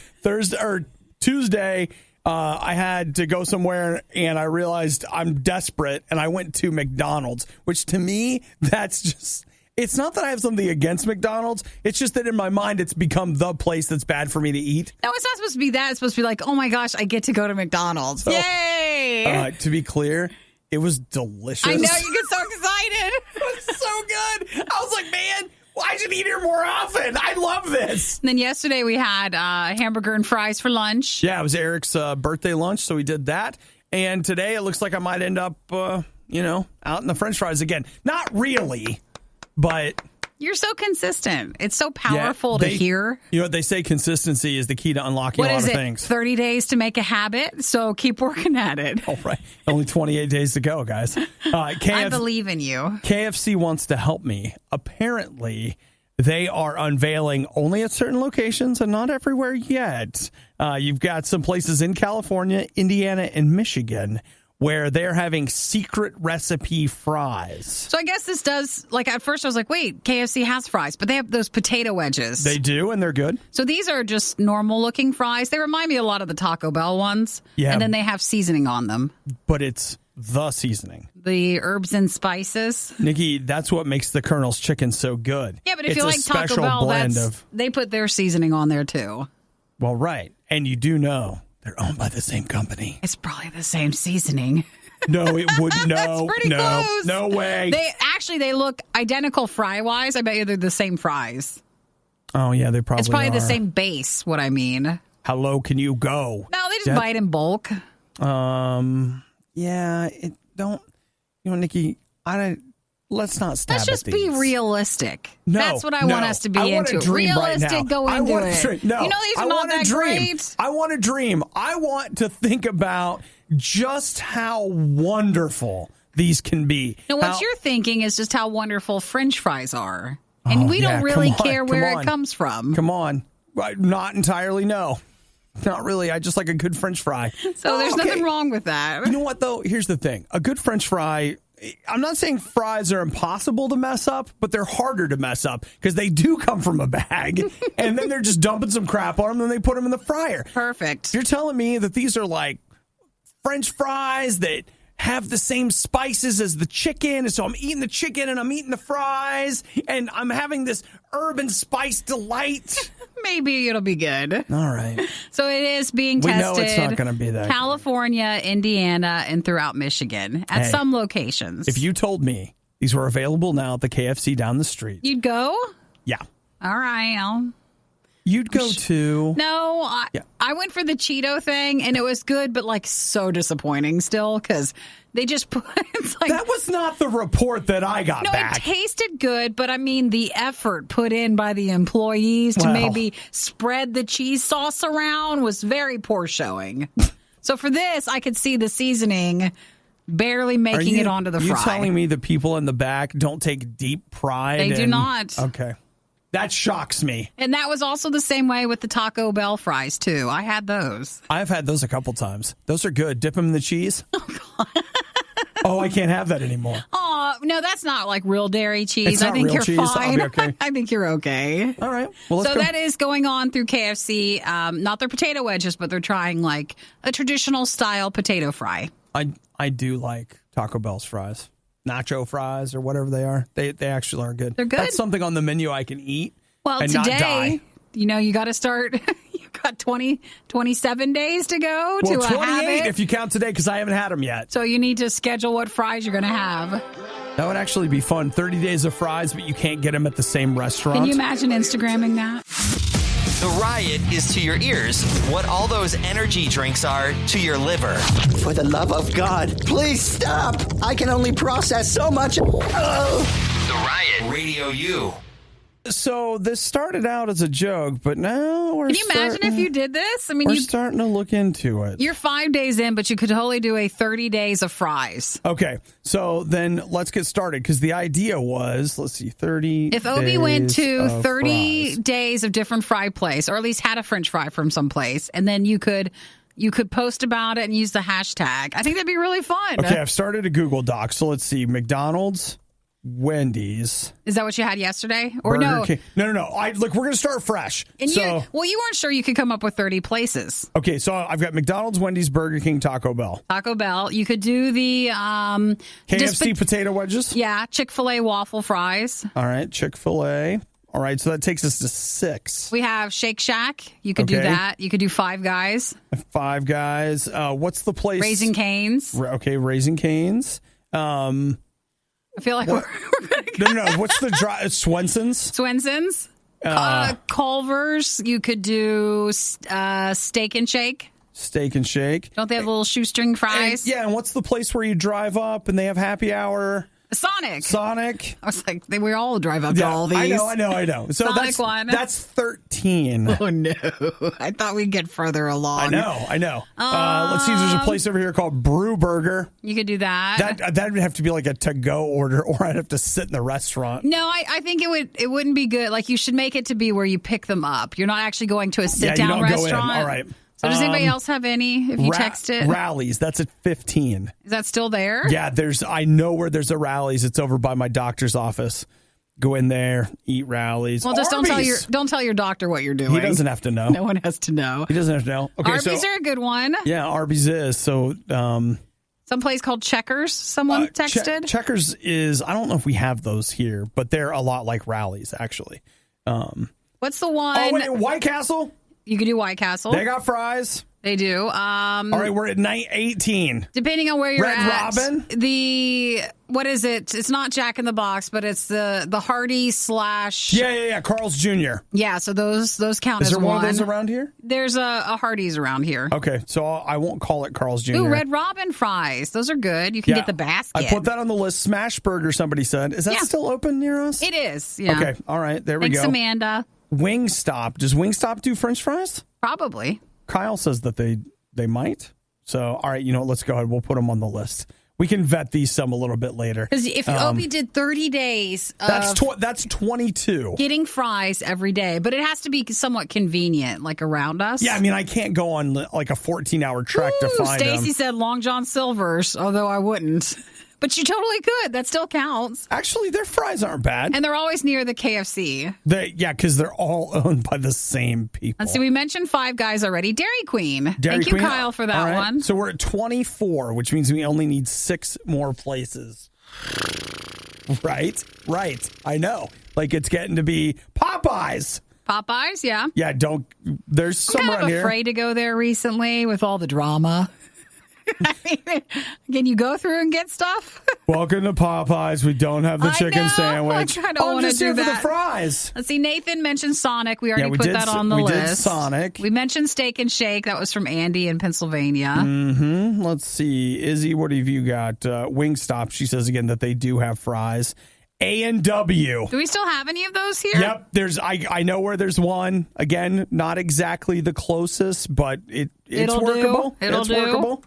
Tuesday, I had to go somewhere, and I realized I'm desperate, and I went to McDonald's, which to me, that's just... It's not that I have something against McDonald's. It's just that in my mind, it's become the place that's bad for me to eat. No, it's not supposed to be that. It's supposed to be like, oh my gosh, I get to go to McDonald's. So, yay! To be clear, it was delicious. I know, you get so excited. It was so good. I was like, man, I should eat here more often. I love this. And then yesterday we had hamburger and fries for lunch. Yeah, it was Eric's birthday lunch, so we did that. And today it looks like I might end up, out in the French fries again. Not really. But you're so consistent. It's so powerful to hear. You know what they say? Consistency is the key to unlocking a lot of things. 30 days to make a habit. So keep working at it. All right. Only 28 days to go, guys. I believe in you. KFC wants to help me. Apparently, they are unveiling only at certain locations and not everywhere yet. You've got some places in California, Indiana, and Michigan where they're having secret recipe fries. So I guess this does, like, at first I was like, wait, KFC has fries, but they have those potato wedges. They do, and they're good. So these are just normal-looking fries. They remind me a lot of the Taco Bell ones. Yeah. And then they have seasoning on them. But it's the seasoning. The herbs and spices. Nikki, that's what makes the Colonel's chicken so good. Yeah, but if you like Taco Bell, they put their seasoning on there, too. Well, right. And you do know they're owned by the same company. It's probably the same seasoning. No, it wouldn't. No, that's pretty close. No way. They look identical fry-wise. I bet you they're the same fries. Oh, yeah, they probably It's probably are. the same base, what I mean. How low can you go? No, they just buy it in bulk. Yeah, Nikki, let's not stab Let's just at be these. realistic. No, That's what I want us to be into. Realistic, right go into it. No, you know these are not that great. I want to dream. I want to think about just how wonderful these can be. Now, what you're thinking is just how wonderful French fries are. And we don't really care where it comes from. Come on. Not entirely, no. Not really. I just like a good French fry. So there's nothing wrong with that. You know what, though? Here's the thing. A good French fry, I'm not saying fries are impossible to mess up, but they're harder to mess up because they do come from a bag, and then they're just dumping some crap on them, and they put them in the fryer. Perfect. You're telling me that these are like French fries that have the same spices as the chicken, and so I'm eating the chicken and I'm eating the fries, and I'm having this herb and spice delight. Maybe it'll be good. All right. So it is being tested. We know it's not going to be that California, Indiana, and throughout Michigan at some locations. If you told me these were available now at the KFC down the street. You'd go? Yeah. All right. You'd go to... No, I went for the Cheeto thing, and it was good, but, like, so disappointing still, because they just put... It's like, that was not the report that I got back. No, it tasted good, but, I mean, the effort put in by the employees to maybe spread the cheese sauce around was very poor showing. So for this, I could see the seasoning barely making it onto the fry. Are you telling me the people in the back don't take deep pride? They do not. Okay. That shocks me. And that was also the same way with the Taco Bell fries, too. I had those. I've had those a couple times. Those are good. Dip them in the cheese. Oh, God. Oh, I can't have that anymore. Oh, no, that's not like real dairy cheese. It's not I think real you're cheese. fine. I'll be okay. I think you're okay. All right. Well, let's so go. that is going on through KFC. Not their potato wedges, but they're trying like a traditional style potato fry. I do like Taco Bell's fries. Nacho fries or whatever they are. They actually are good. They're good. That's something on the menu I can eat. Well, and today, not die. You got to start. You've got 27 days to go to a 28 habit. if you count today because I haven't had them yet. So you need to schedule what fries you're going to have. That would actually be fun. 30 days of fries, but you can't get them at the same restaurant. Can you imagine Instagramming that? The Riot is to your ears what all those energy drinks are to your liver. For the love of God, please stop. I can only process so much. The Riot, Radio U. So this started out as a joke, but now we're Can you imagine if you did this? I mean, we're starting to look into it. You're 5 days in, but you could totally do a 30 days of fries. Okay, so then let's get started because the idea was, let's see, 30 If Obi went to of 30 fries. days of different fry place, or at least had a French fry from someplace, and then you could post about it and use the hashtag. I think that'd be really fun. Okay, I've started a Google Doc, so let's see, McDonald's Wendy's. Is that what you had yesterday? Or Burger no? King. No. Look, we're going to start fresh. And you weren't sure you could come up with 30 places. Okay, so I've got McDonald's, Wendy's, Burger King, Taco Bell. Taco Bell. You could do the KFC potato wedges. Yeah, Chick-fil-A waffle fries. All right, Chick-fil-A. All right, so that takes us to 6. We have Shake Shack. You could do that. You could do Five Guys. Five Guys. What's the place? Raising Cane's. Okay, Raising Cane's. I feel like we're gonna No. What's the Swenson's? Swenson's. Culver's. You could do Steak and Shake. Steak and Shake. Don't they have little shoestring fries? And what's the place where you drive up and they have happy hour? Sonic. I was like, we all drive up to all these. I know. So that's 13. Oh, no. I thought we'd get further along. I know. Let's see. There's a place over here called Brew Burger. You could do that. That would have to be like a to-go order, or I'd have to sit in the restaurant. No, I think it wouldn't be good. Like, you should make it to be where you pick them up. You're not actually going to a sit-down restaurant. Go in. All right. So does anybody else have any if you text it? Rallies, that's at 15. Is that still there? Yeah, I know where there's a Rallies. It's over by my doctor's office. Go in there, eat Rallies. Well, just don't tell your doctor what you're doing. He doesn't have to know. No one has to know. He doesn't have to know. Okay, Arby's are a good one. Yeah, Arby's is. So some place called Checkers, someone texted. Checkers is, I don't know if we have those here, but they're a lot like Rallies, actually. What's the one? Oh, wait, White Castle? You could do White Castle. They got fries. They do. All right, we're at 18. Depending on where you're Red at. Robin? What is it? It's not Jack in the Box, but it's the Hardy / Yeah, Carl's Jr. Yeah, so those count as one. Is there one of those around here? There's a Hardee's around here. Okay, so I won't call it Carl's Jr. Ooh, Red Robin fries. Those are good. You can get the basket. I put that on the list. Smash Burger, somebody said. Is that still open near us? It is, yeah. Okay, all right, there we go. Thanks, Amanda. Wingstop. Does Wingstop do French fries? Probably. Kyle says that they might. So, all right, let's go ahead. We'll put them on the list. We can vet these some a little bit later. Because if Obi did 30 days that's 22. Getting fries every day, but it has to be somewhat convenient, like around us. Yeah, I mean, I can't go on like a 14-hour trek to find them. Stacy said Long John Silver's, although I wouldn't. But you totally could. That still counts. Actually, their fries aren't bad. And they're always near the KFC. Because they're all owned by the same people. Let's see, we mentioned Five Guys already. Dairy Queen. Thank you, Kyle, for that one. So we're at 24, which means we only need 6 more places. Right. I know. Like, it's getting to be Popeyes. Popeyes, yeah. Yeah, there's some around here. I'm kind of afraid to go there recently with all the drama. I mean, can you go through and get stuff? Welcome to Popeyes. We don't have the chicken sandwich. I don't want to do that. For the fries. Let's see. Nathan mentioned Sonic. We already put that on the list. We did Sonic. We mentioned Steak and Shake. That was from Andy in Pennsylvania. Mm-hmm. Let's see. Izzy, what have you got? Wingstop. She says again that they do have fries. A&W. Do we still have any of those here? Yep. I know where there's one. Again, not exactly the closest, but it's workable. It'll do. Workable.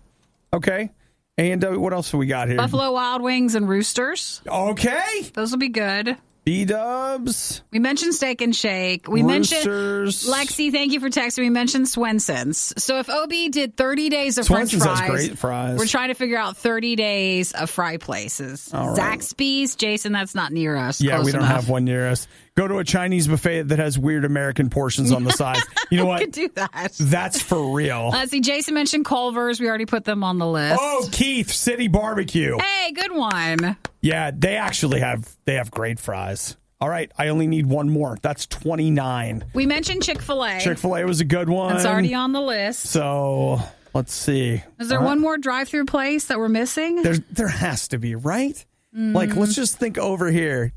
Okay. And what else have we got here? Buffalo Wild Wings and Roosters. Okay. Those will be good. B-dubs. We mentioned Steak and Shake. We mentioned Lexi, thank you for texting. We mentioned Swenson's. So if OB did 30 days of French fries, has great fries. We're trying to figure out 30 days of fry places. All right. Zaxby's, Jason, that's not near us. Yeah, Close we don't enough. have one near us. Go to a Chinese buffet that has weird American portions on the side. You know what? We could do that. That's for real. Let's see. Jason mentioned Culver's. We already put them on the list. Oh, Keith, City Barbecue. Hey, good one. Yeah, they actually have great fries. All right, I only need one more. That's 29. We mentioned Chick-fil-A. Chick-fil-A was a good one. It's already on the list. So let's see. Is there one more drive-through place that we're missing? There has to be, right? Like, let's just think over here.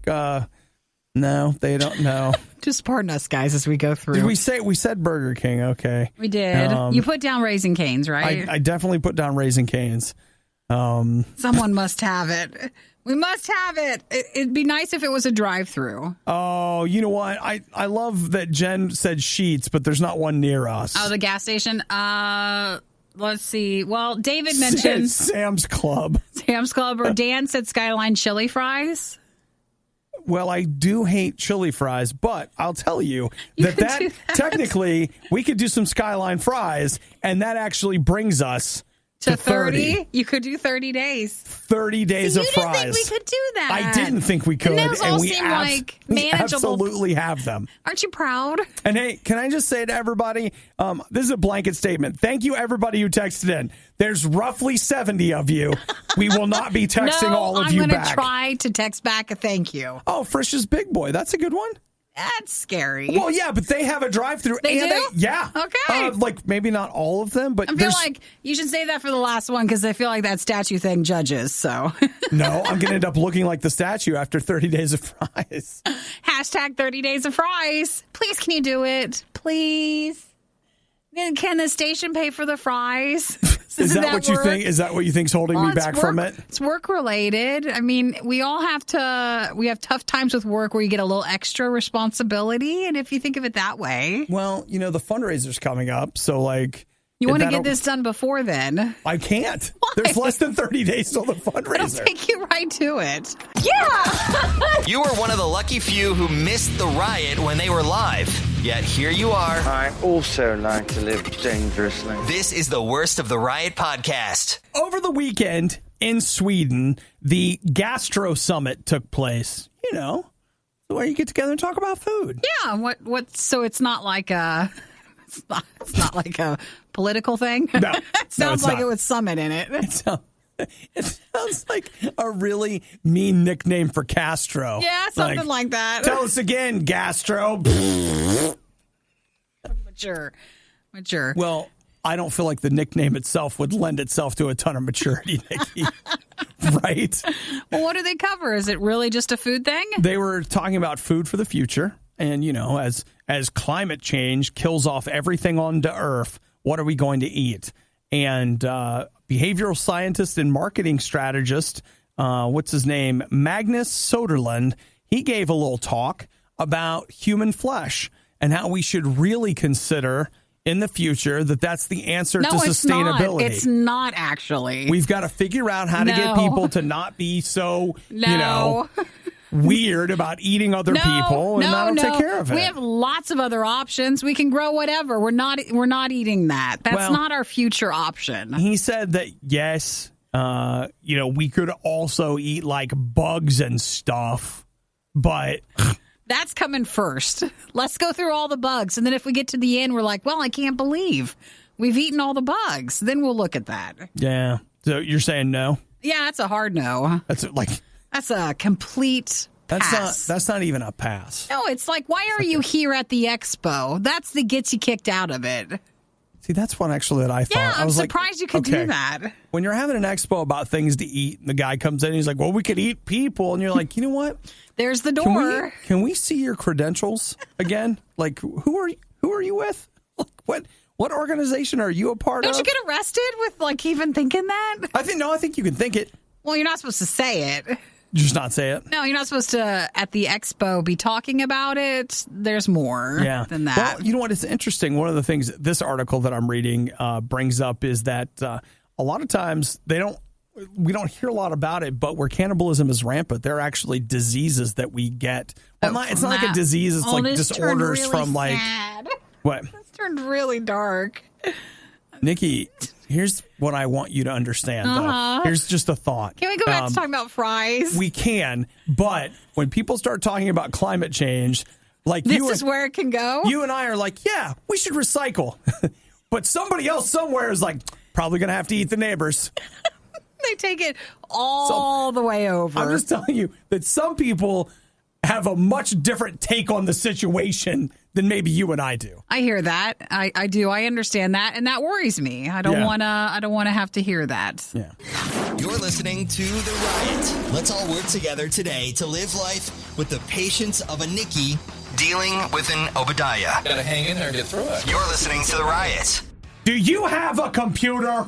No, they don't know. Just pardon us, guys, as we go through. Did we said Burger King? Okay, we did. You put down Raising Cane's, right? I definitely put down Raising Cane's. Someone must have it. We must have it. It'd be nice if it was a drive-through. Oh, you know what? I love that Jen said Sheetz, but there's not one near us. Oh, the gas station. Let's see. Well, David mentioned Sam's Club. Sam's Club, or Dan said Skyline chili fries. Well, I do hate chili fries, but I'll tell you that technically we could do some Skyline fries, and that actually brings us To 30? You could do 30 days. 30 days of fries. You didn't think we could do that. I didn't think we could. And those all we seem like manageable. We absolutely have them. Aren't you proud? And hey, can I just say to everybody, this is a blanket statement. Thank you, everybody who texted in. There's roughly 70 of you. We will not be texting all of you back. I'm going to try to text back a thank you. Oh, Frisch's Big Boy. That's a good one. That's scary. Well, yeah, but they have a drive-through. They do? Yeah. Okay. Like maybe not all of them, but I feel like you should save that for the last one because I feel like that statue thing judges. So no, I'm going to end up looking like the statue after 30 days of fries. Hashtag 30 days of fries. Please, can you do it? Please. Can the station pay for the fries? Is that what you think? Is that what you think's holding me back from it? It's work related. I mean, we have tough times with work where you get a little extra responsibility. And if you think of it that way. Well, the fundraiser's coming up. So like. You want to get this done before then? I can't. Why? There's less than 30 days till the fundraiser. I'll take you right to it. Yeah! You were one of the lucky few who missed the riot when they were live. Yet here you are. I also like to live dangerously. This is the Worst of the Riot podcast. Over the weekend in Sweden, the Gastro Summit took place. Where you get together and talk about food. Yeah. What? So it's not like a... It's not like a political thing. No, it sounds like it with Summit in it. It sounds like a really mean nickname for Castro. Yeah, something like that. Tell us again, Gastro. Mature. Well, I don't feel like the nickname itself would lend itself to a ton of maturity, Nikki. Right? Well, what do they cover? Is it really just a food thing? They were talking about food for the future. And, as climate change kills off everything on the earth, what are we going to eat? And behavioral scientist and marketing strategist, what's his name? Magnus Soderlund, he gave a little talk about human flesh and how we should really consider in the future that's the answer to sustainability. It's not actually. We've got to figure out how to get people to not be so, weird about eating other people and not take care of it. We have lots of other options. We can grow whatever. We're not eating that. That's not our future option. He said that yes, we could also eat like bugs and stuff, but that's coming first. Let's go through all the bugs, and then if we get to the end, we're like, well, I can't believe we've eaten all the bugs. Then we'll look at that. Yeah. So you're saying no? Yeah, that's a hard no. That's a complete pass. That's not even a pass. No, it's like, why are you here at the expo? That's the gets you kicked out of it. See, that's one actually that I thought. Yeah, I was surprised you could do that. When you're having an expo about things to eat, and the guy comes in and he's like, well, we could eat people. And you're like, you know what? There's the door. Can we see your credentials again? Like, who are you with? Like, what organization are you a part of? Don't you get arrested with even thinking that? I think you can think it. Well, you're not supposed to say it. Just not say it? No, you're not supposed to, at the expo, be talking about it. There's more than that. Well, you know what? It's interesting. One of the things this article that I'm reading brings up is that a lot of times we don't hear a lot about it, but where cannibalism is rampant, there are actually diseases that we get. Well, it's not like a disease. It's like disorders really from sad. What? This turned really dark. Nikki, here's what I want you to understand, though. Here's just a thought. Can we go back to talking about fries? We can, but when people start talking about climate change, this is where it can go? You and I are like, yeah, we should recycle. But somebody else somewhere is like, probably going to have to eat the neighbors. They take it all the way over. I'm just telling you that some people have a much different take on the situation than maybe you and I do. I hear that. I do. I understand that, and that worries me. I don't want to have to hear that. Yeah. You're listening to The Riot. Let's all work together today to live life with the patience of a Nikki dealing with an Obadiah. Gotta hang in there and get through it. You're listening to The Riot. Do you have a computer?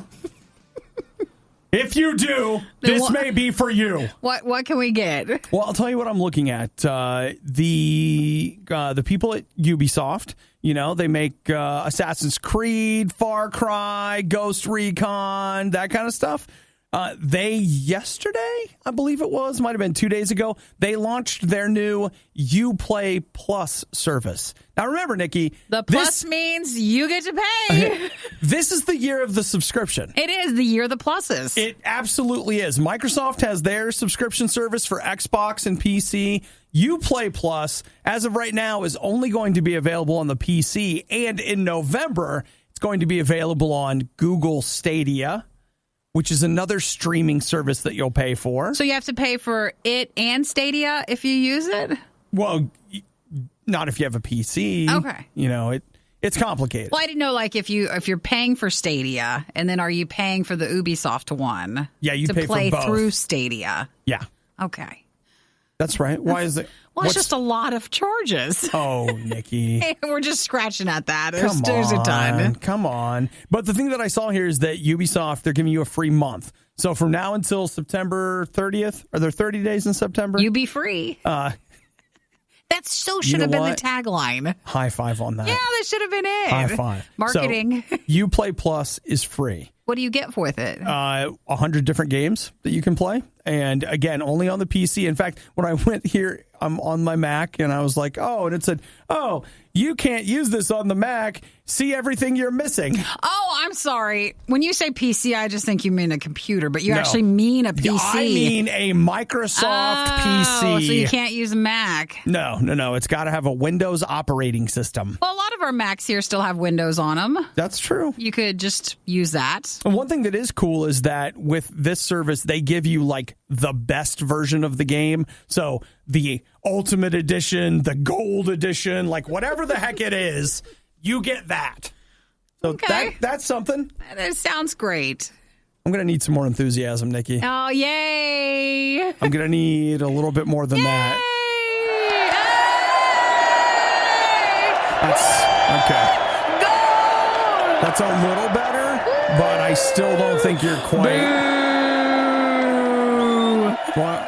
If you do, this may be for you. What can we get? Well, I'll tell you what I'm looking at. The people at Ubisoft, they make Assassin's Creed, Far Cry, Ghost Recon, that kind of stuff. Yesterday, I believe it was, might have been 2 days ago, they launched their new Uplay Plus service. Now remember, Nikki, the plus means you get to pay. This is the year of the subscription. It is the year of the pluses. It absolutely is. Microsoft has their subscription service for Xbox and PC. Uplay Plus, as of right now, is only going to be available on the PC, and in November, it's going to be available on Google Stadia, which is another streaming service that you'll pay for. So you have to pay for it and Stadia if you use it? Well, not if you have a PC. Okay. You know, it's complicated. Well, I didn't know, like, if you're paying for Stadia, and then are you paying for the Ubisoft one? Yeah, you to pay play for both. through Stadia. Yeah. Okay. That's right. Why is it? Well, it's just a lot of charges. Oh, Nikki. We're just scratching at that. Come There's a ton. Come on. But the thing that I saw here is that Ubisoft, they're giving you a free month. So from now until September 30th, are there 30 days in September? You be free. That should have been the tagline. High five on that. Yeah, that should have been it. High five. Marketing. So, Uplay Plus is free. What do you get with it? 100 different games that you can play. And again, only on the PC. In fact, when I went here, I'm on my Mac and I was like, oh, and it said, oh, you can't use this on the Mac. See everything you're missing. Oh, I'm sorry. When you say PC, I just think you mean a computer, but you actually mean a PC. I mean a Microsoft PC. So you can't use a Mac. No. It's got to have a Windows operating system. Well, a lot of our Macs here still have Windows on them. That's true. You could just use that. And one thing that is cool is that with this service, they give you like the best version of the game. So the Ultimate Edition, the Gold Edition, like whatever the heck it is, you get that. So okay. That's something. That sounds great. I'm going to need some more enthusiasm, Nikki. Oh, yay. I'm going to need a little bit more than that. That's okay. Go! That's a little better, but I still don't think you're quite. What?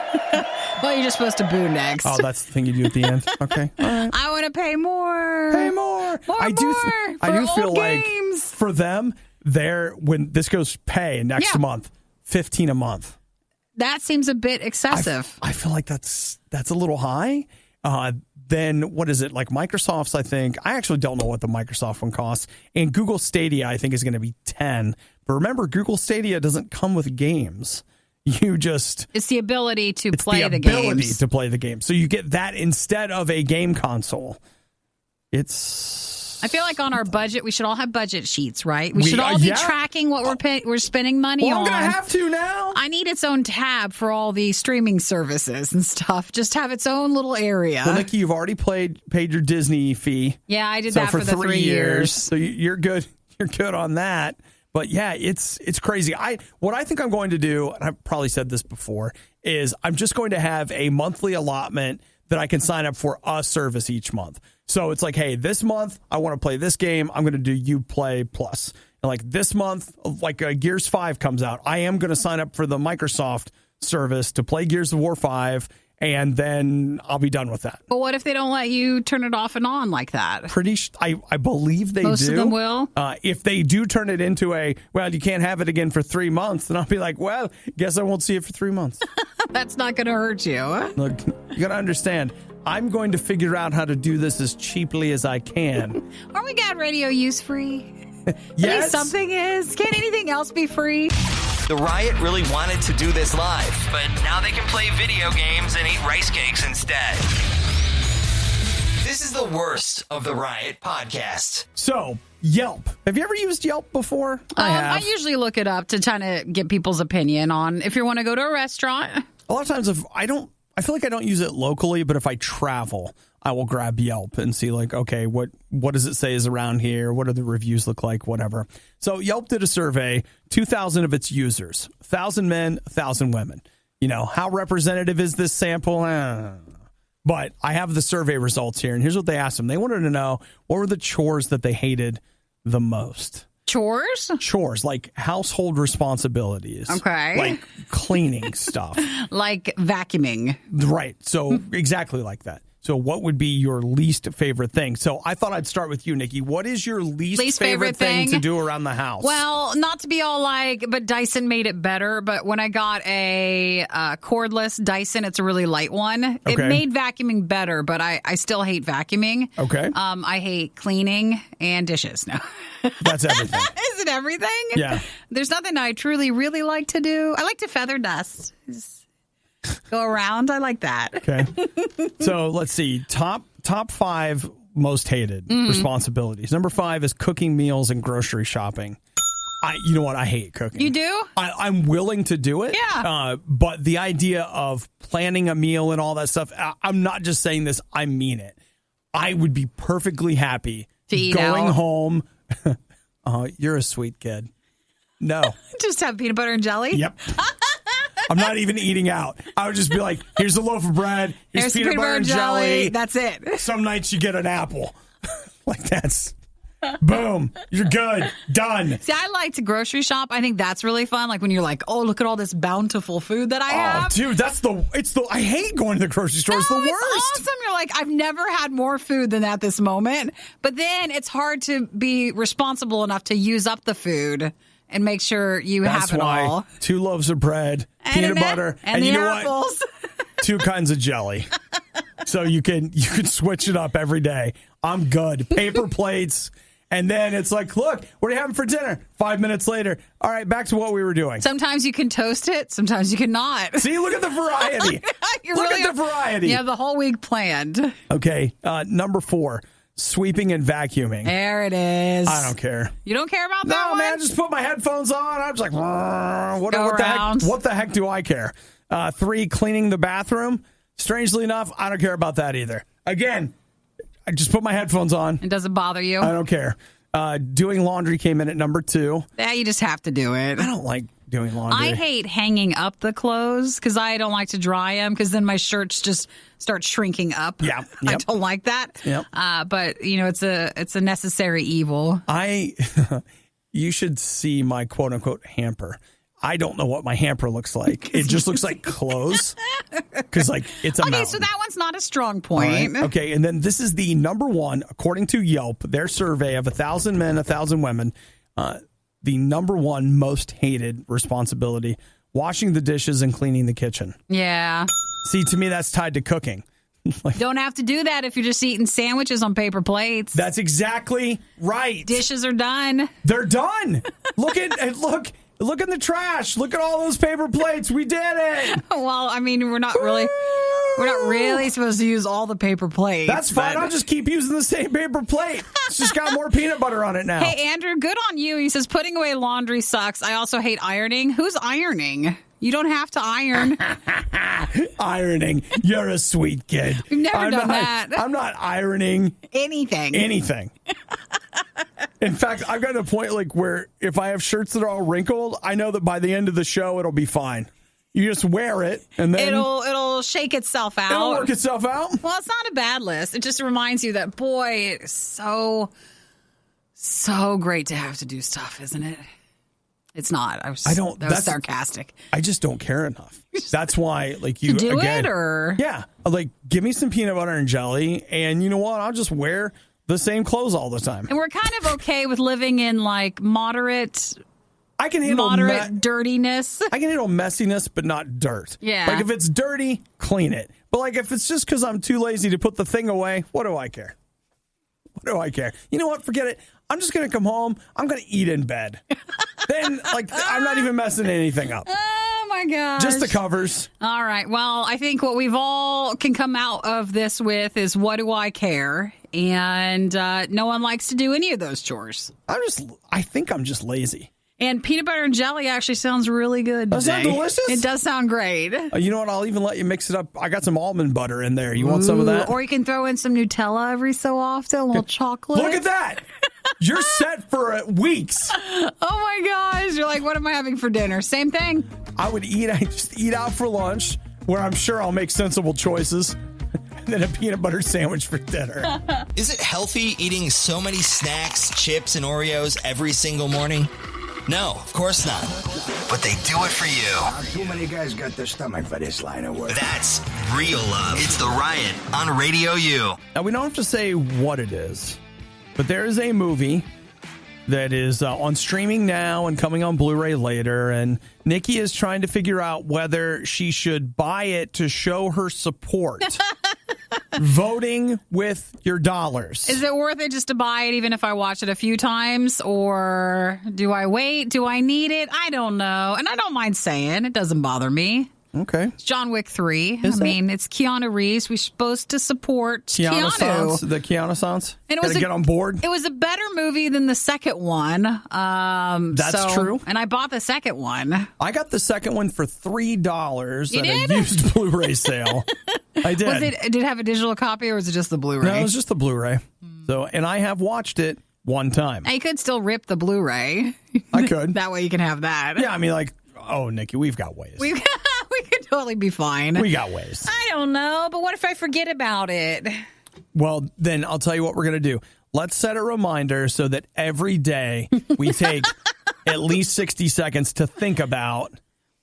Well, you're just supposed to boo next. Oh, that's the thing you do at the end. Okay. All right. I want to pay more. Pay more. I do feel like for them, when this goes pay next month, $15 a month. That seems a bit excessive. I feel like that's a little high. Then what is it? Like Microsoft's, I think. I actually don't know what the Microsoft one costs. And Google Stadia, I think, is going to be $10. But remember, Google Stadia doesn't come with games. It's the ability to play the games. To play the game. So you get that instead of a game console. I feel like on our budget, we should all have budget sheets, right? We should all be tracking what we're spending money on. I'm going to have to now. I need its own tab for all the streaming services and stuff. Just have its own little area. Well, Nikki, you've already paid your Disney fee. Yeah, I did that for the 3 years. So you're good. You're good on that. But yeah, it's crazy. What I think I'm going to do, and I've probably said this before, is I'm just going to have a monthly allotment that I can sign up for a service each month. So it's like, hey, this month I want to play this game. I'm going to do Uplay Plus. And like this month, like Gears 5 comes out, I am going to sign up for the Microsoft service to play Gears of War 5. And then I'll be done with that. But what if they don't let you turn it off and on like that? I believe they do. Most of them will. If they do turn it into you can't have it again for 3 months, then I'll be like, well, guess I won't see it for 3 months. That's not going to hurt you. Look, you got to understand, I'm going to figure out how to do this as cheaply as I can. Aren't we got radio use free? Yes. At least something is. Can't anything else be free? The Riot really wanted to do this live, but now they can play video games and eat rice cakes instead. This is the worst of the Riot podcast. So, Yelp. Have you ever used Yelp before? I have. I usually look it up to kind of get people's opinion on if you want to go to a restaurant. A lot of times, I feel like I don't use it locally, but if I travel, I will grab Yelp and see like, okay, what does it say is around here? What do the reviews look like? Whatever. So Yelp did a survey, 2,000 of its users, 1,000 men, 1,000 women. You know, how representative is this sample? But I have the survey results here, and here's what they asked them. They wanted to know what were the chores that they hated the most. Chores? Chores, like household responsibilities. Okay. Like cleaning stuff. Like vacuuming. Right. So exactly like that. So what would be your least favorite thing? So I thought I'd start with you, Nikki. What is your least favorite thing to do around the house? Well, not to be all like, but Dyson made it better. But when I got a cordless Dyson, it's a really light one. Okay. It made vacuuming better, but I still hate vacuuming. Okay. I hate cleaning and dishes. No. That's everything. Is it everything? Yeah. There's nothing I truly, really like to do. I like to feather dust. Just go around. I like that. Okay. So let's see. Top 5 most hated responsibilities. Number 5 is cooking meals and grocery shopping. You know what? I hate cooking. You do? I'm willing to do it. Yeah. But the idea of planning a meal and all that stuff, I'm not just saying this. I mean it. I would be perfectly happy to eat going out. home. Oh, you're a sweet kid. No. Just have peanut butter and jelly? Yep. I'm not even eating out. I would just be like, here's a loaf of bread. Here's peanut butter and jelly. That's it. Some nights you get an apple. Like that's, boom, you're good. Done. See, I like to grocery shop. I think that's really fun. Like when you're like, oh, look at all this bountiful food that I have. Dude, I hate going to the grocery store. It's the worst. It's awesome. You're like, I've never had more food than at this moment. But then it's hard to be responsible enough to use up the food and make sure you have it all. 2 loaves of bread, and peanut butter, and you know apples. what? 2 kinds of jelly. So you can switch it up every day. I'm good. Paper plates. And then it's like, look, what are you having for dinner? 5 minutes later. All right, back to what we were doing. Sometimes you can toast it. Sometimes you cannot. See, look at the variety. Look at the variety. You have the whole week planned. Okay, number 4. Sweeping and vacuuming. There it is. I don't care. You don't care about that No, one? man, just put my headphones on. I'm just like, what the heck do I care? 3, cleaning the bathroom. Strangely enough, I don't care about that either. Again, I just put my headphones on. It doesn't bother you? I don't care. Doing laundry came in at number 2. Yeah, you just have to do it. I don't like doing laundry. I hate hanging up the clothes because I don't like to dry them because then my shirts just start shrinking up. Yeah, I don't like that. Yep. But you know, it's a necessary evil. You should see my quote unquote hamper. I don't know what my hamper looks like. It just looks like clothes because like it's a mountain. So that one's not a strong point. Right. Okay, and then this is the number 1 according to Yelp, their survey of 1,000 men, 1,000 women. The number 1 most hated responsibility: washing the dishes and cleaning the kitchen. Yeah. See, to me, that's tied to cooking. Don't have to do that if you're just eating sandwiches on paper plates. That's exactly right. Dishes are done. They're done. Look in the trash. Look at all those paper plates. We did it. Well, I mean, we're not really supposed to use all the paper plates. That's fine. I'll just keep using the same paper plate. It's just got more peanut butter on it now. Hey, Andrew, good on you. He says, putting away laundry sucks. I also hate ironing. Who's ironing? You don't have to iron. Ironing. You're a sweet kid. We've never done that. I'm not ironing anything. In fact, I've gotten to a point like where if I have shirts that are all wrinkled, I know that by the end of the show it'll be fine. You just wear it and then it'll shake itself out. It'll work itself out. Well, it's not a bad list. It just reminds you that, boy, it's so great to have to do stuff, isn't it? It's not. That was sarcastic. I just don't care enough. That's why, like, you to do again, it, or yeah, like, give me some peanut butter and jelly, and you know what? I'll just wear the same clothes all the time. And we're kind of okay with living in like moderate. I can handle dirtiness. I can handle messiness, but not dirt. Yeah. Like if it's dirty, clean it. But like if it's just because I'm too lazy to put the thing away, what do I care? What do I care? You know what? Forget it. I'm just going to come home. I'm going to eat in bed. Then, like, I'm not even messing anything up. Oh, my gosh. Just the covers. All right. Well, I think what we've all can come out of this with is what do I care? And no one likes to do any of those chores. I think I'm just lazy. And peanut butter and jelly actually sounds really good today. Does that sound delicious? It does sound great. You know what? I'll even let you mix it up. I got some almond butter in there. You want some of that? Or you can throw in some Nutella every so often, a little chocolate. Look at that. You're set for weeks. Oh, my gosh. You're like, what am I having for dinner? Same thing. I just eat out for lunch, where I'm sure I'll make sensible choices. And then a peanut butter sandwich for dinner. Is it healthy eating so many snacks, chips, and Oreos every single morning? No, of course not. But they do it for you. Too many guys got the stomach for this line of work. That's real love. It's The Riot on Radio U. Now, we don't have to say what it is, but there is a movie that is on streaming now and coming on Blu-ray later, and Nikki is trying to figure out whether she should buy it to show her support. Voting with your dollars. Is it worth it just to buy it even if I watch it a few times? Or do I wait? Do I need it? I don't know. And I don't mind saying it doesn't bother me. Okay. It's John Wick 3. Is I it? mean, it's Keanu Reeves. We're supposed to support Keanu. The Keanu Sans. And Gotta get on board. It was a better movie than the second one. That's true. And I bought the second one. I got the second one for $3 You at did? a used Blu-ray sale. I did. Did it have a digital copy or was it just the Blu-ray? No, it was just the Blu-ray. So, and I have watched it one time. I could still rip the Blu-ray. I could. That way you can have that. Yeah, I mean, like, oh, Nikki, we've got ways. We could totally be fine. We got ways. I don't know, but what if I forget about it? Well, then I'll tell you what we're going to do. Let's set a reminder so that every day we take at least 60 seconds to think about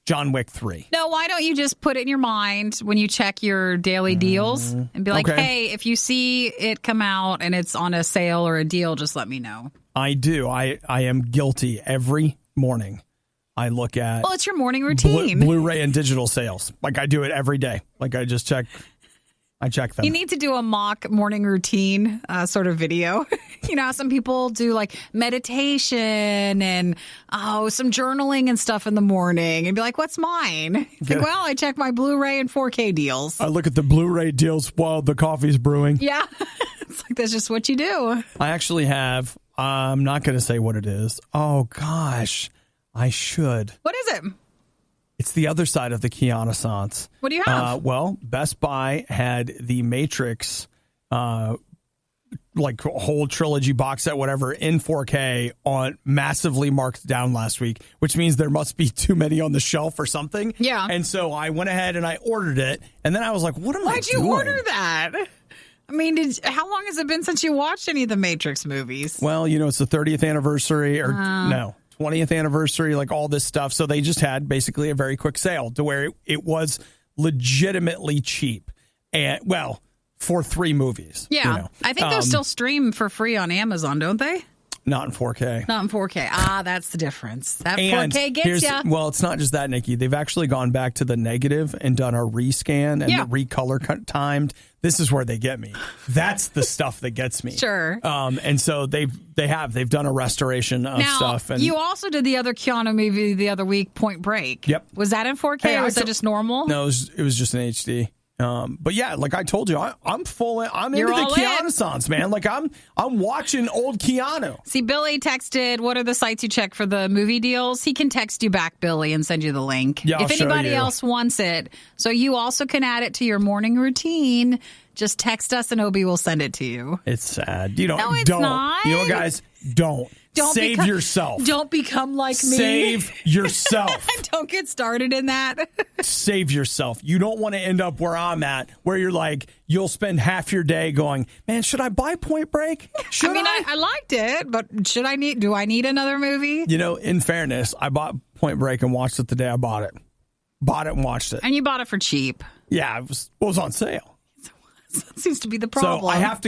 John Wick 3. No, why don't you just put it in your mind when you check your daily deals and be like, okay. Hey, if you see it come out and it's on a sale or a deal, just let me know. I do. I am guilty every morning. I look at Well, it's your morning routine. Blu-ray and digital sales. Like I do it every day. Like I just check. I check them. You need to do a mock morning routine sort of video. You know how some people do like meditation and some journaling and stuff in the morning and be like, what's mine? It's like, well, I check my Blu-ray and 4K deals. I look at the Blu-ray deals while the coffee's brewing. Yeah. It's like, that's just what you do. I actually have, I'm not going to say what it is. Oh, gosh. I should. What is it? It's the other side of the Keanu Sans. What do you have? Well, Best Buy had the Matrix, like whole trilogy box set, whatever, in 4K on massively marked down last week, which means there must be too many on the shelf or something. Yeah. And so I went ahead and I ordered it, and then I was like, what am I doing? Why'd you order that? I mean, how long has it been since you watched any of the Matrix movies? Well, it's the 30th anniversary, or no, 20th anniversary, like all this stuff. So they just had basically a very quick sale to where it was legitimately cheap. And, well, for 3 movies. Yeah. I think those still stream for free on Amazon, don't they? Not in 4K. Not in 4K. That's the difference. That And 4K gets you. Well, it's not just that, Nikki. They've actually gone back to the negative and done a rescan and the recolor timed. This is where they get me. That's the stuff that gets me. Sure. And so they've done a restoration of stuff. And you also did the other Keanu movie the other week, Point Break. Yep. Was that in 4K or was that just normal? No, it was just in HD. But yeah, like I told you, I'm full in. I'm You're into the all Keanu Sans, man. Like I'm watching old Keanu. See, Billy texted, what are the sites you check for the movie deals? He can text you back, Billy, and send you the link. Yeah, I'll if show anybody you. else wants it. So you also can add it to your morning routine. Just text us and Obi will send it to you. It's sad. No, it's don't. not. You know, guys, don't save yourself. Don't become like me. Save yourself. Don't get started in that. Save yourself. You don't want to end up where I'm at, where you're like, you'll spend half your day going, man, should I buy Point Break? Should I liked it, but do I need another movie? In fairness, I bought Point Break and watched it the day I bought it. Bought it and watched it. And you bought it for cheap. Yeah, it was on sale. That seems to be the problem. So I have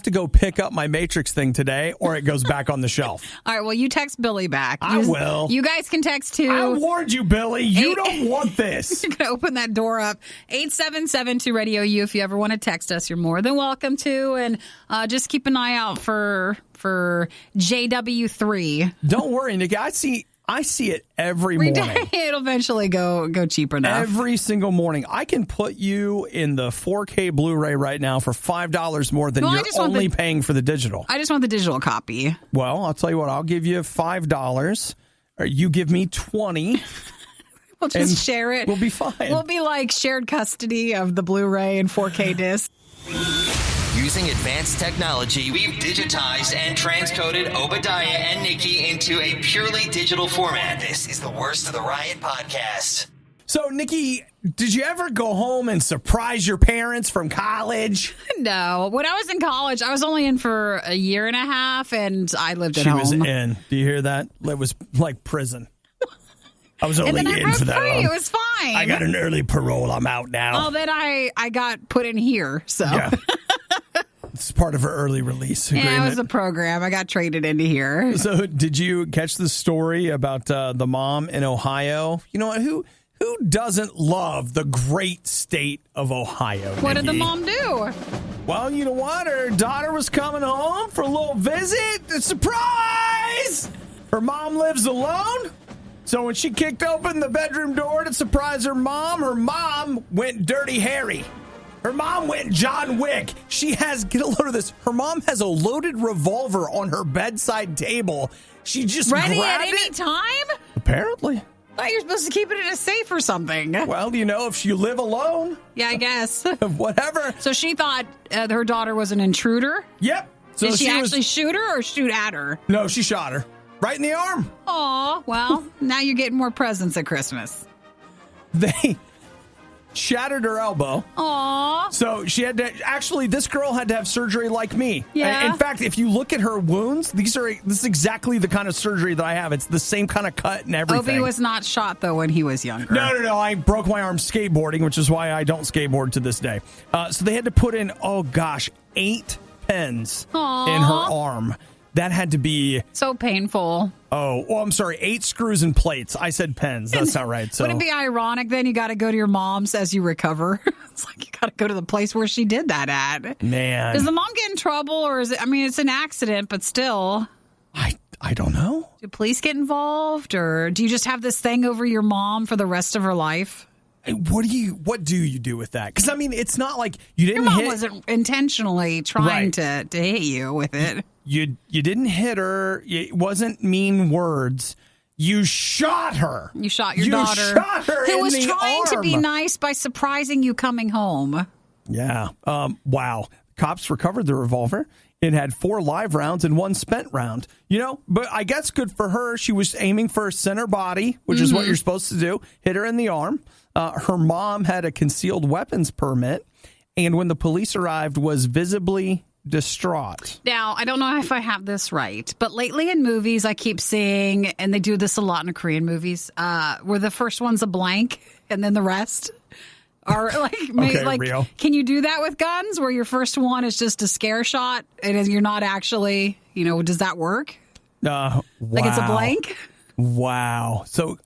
to go pick up my Matrix thing today, or it goes back on the shelf. All right, well, you text Billy back. I will. You guys can text too. I warned you, Billy. You don't want this. You're going to open that door up. 877-2-RADIO-U. If you ever want to text us, you're more than welcome to. And just keep an eye out for JW3. Don't worry, Nick. I see it every morning. It'll eventually go cheap enough. Every single morning. I can put you in the 4K Blu-ray right now for $5 more than you're only paying for the digital. I just want the digital copy. Well, I'll tell you what. I'll give you $5. Or you give me $20. We'll just share it. We'll be fine. We'll be like shared custody of the Blu-ray and 4K disc. Using advanced technology, we've digitized and transcoded Obadiah and Nikki into a purely digital format. This is the Worst of the Riot podcast. So, Nikki, did you ever go home and surprise your parents from college? No. When I was in college, I was only in for a year and a half, and I lived at She home. was in. Do you hear that? It was like prison. I was only and then I in broke for that free. long. It was fine. I got an early parole. I'm out now. Oh, then I got put in here. So Yeah. It's part of her early release agreement. yeah, it was a program. I got traded into here. So did you catch the story about the mom in Ohio? You know what? Who doesn't love the great state of Ohio? What did the Nikki? mom do? Well, you know what? Her daughter was coming home for a little visit. Surprise! Her mom lives alone. So when she kicked open the bedroom door to surprise her mom went Dirty Harry. Her mom went John Wick. She has, get a load of this, her mom has a loaded revolver on her bedside table. She just Ready grabbed at any it. time? Apparently. I thought you're supposed to keep it in a safe or something. Well, you know, if you live alone, Yeah, I guess. whatever. So she thought her daughter was an intruder? Yep. So Did she was- actually shoot her or shoot at her? No, she shot her. Right in the arm. Aw, well, now you're getting more presents at Christmas. They shattered her elbow. Aw. So she had to, actually, this girl had to have surgery like me. Yeah. In fact, if you look at her wounds, this is exactly the kind of surgery that I have. It's the same kind of cut and everything. Obi was not shot, though, when he was younger. No. I broke my arm skateboarding, which is why I don't skateboard to this day. So they had to put in, 8 pins Aw. in her arm. That had to be, So painful. I'm sorry, 8 screws and plates. I said pens. That's not right. So Would it be ironic then you got to go to your mom's as you recover? It's like you got to go to the place where she did that at. Man. Does the mom get in trouble or is it, I mean, it's an accident, but still. I don't know. Do police get involved or do you just have this thing over your mom for the rest of her life? What do you do with that? Because I mean, it's not like you Your didn't mom hit. wasn't intentionally trying Right. to hit you with it. You didn't hit her. It wasn't mean words. You shot her. You shot your You daughter, shot her who in was the trying to be arm. nice by surprising you coming home. Yeah. Wow. Cops recovered the revolver. It had 4 live rounds and 1 spent round. But I guess good for her. She was aiming for her center body, which is what you're supposed to do. Hit her in the arm. Her mom had a concealed weapons permit, and when the police arrived, was visibly distraught. Now, I don't know if I have this right, but lately in movies, I keep seeing, and they do this a lot in Korean movies, where the first one's a blank and then the rest are like, Okay, real. Can you do that with guns where your first one is just a scare shot and you're not actually, does that work? Wow. Like it's a blank? Wow. So,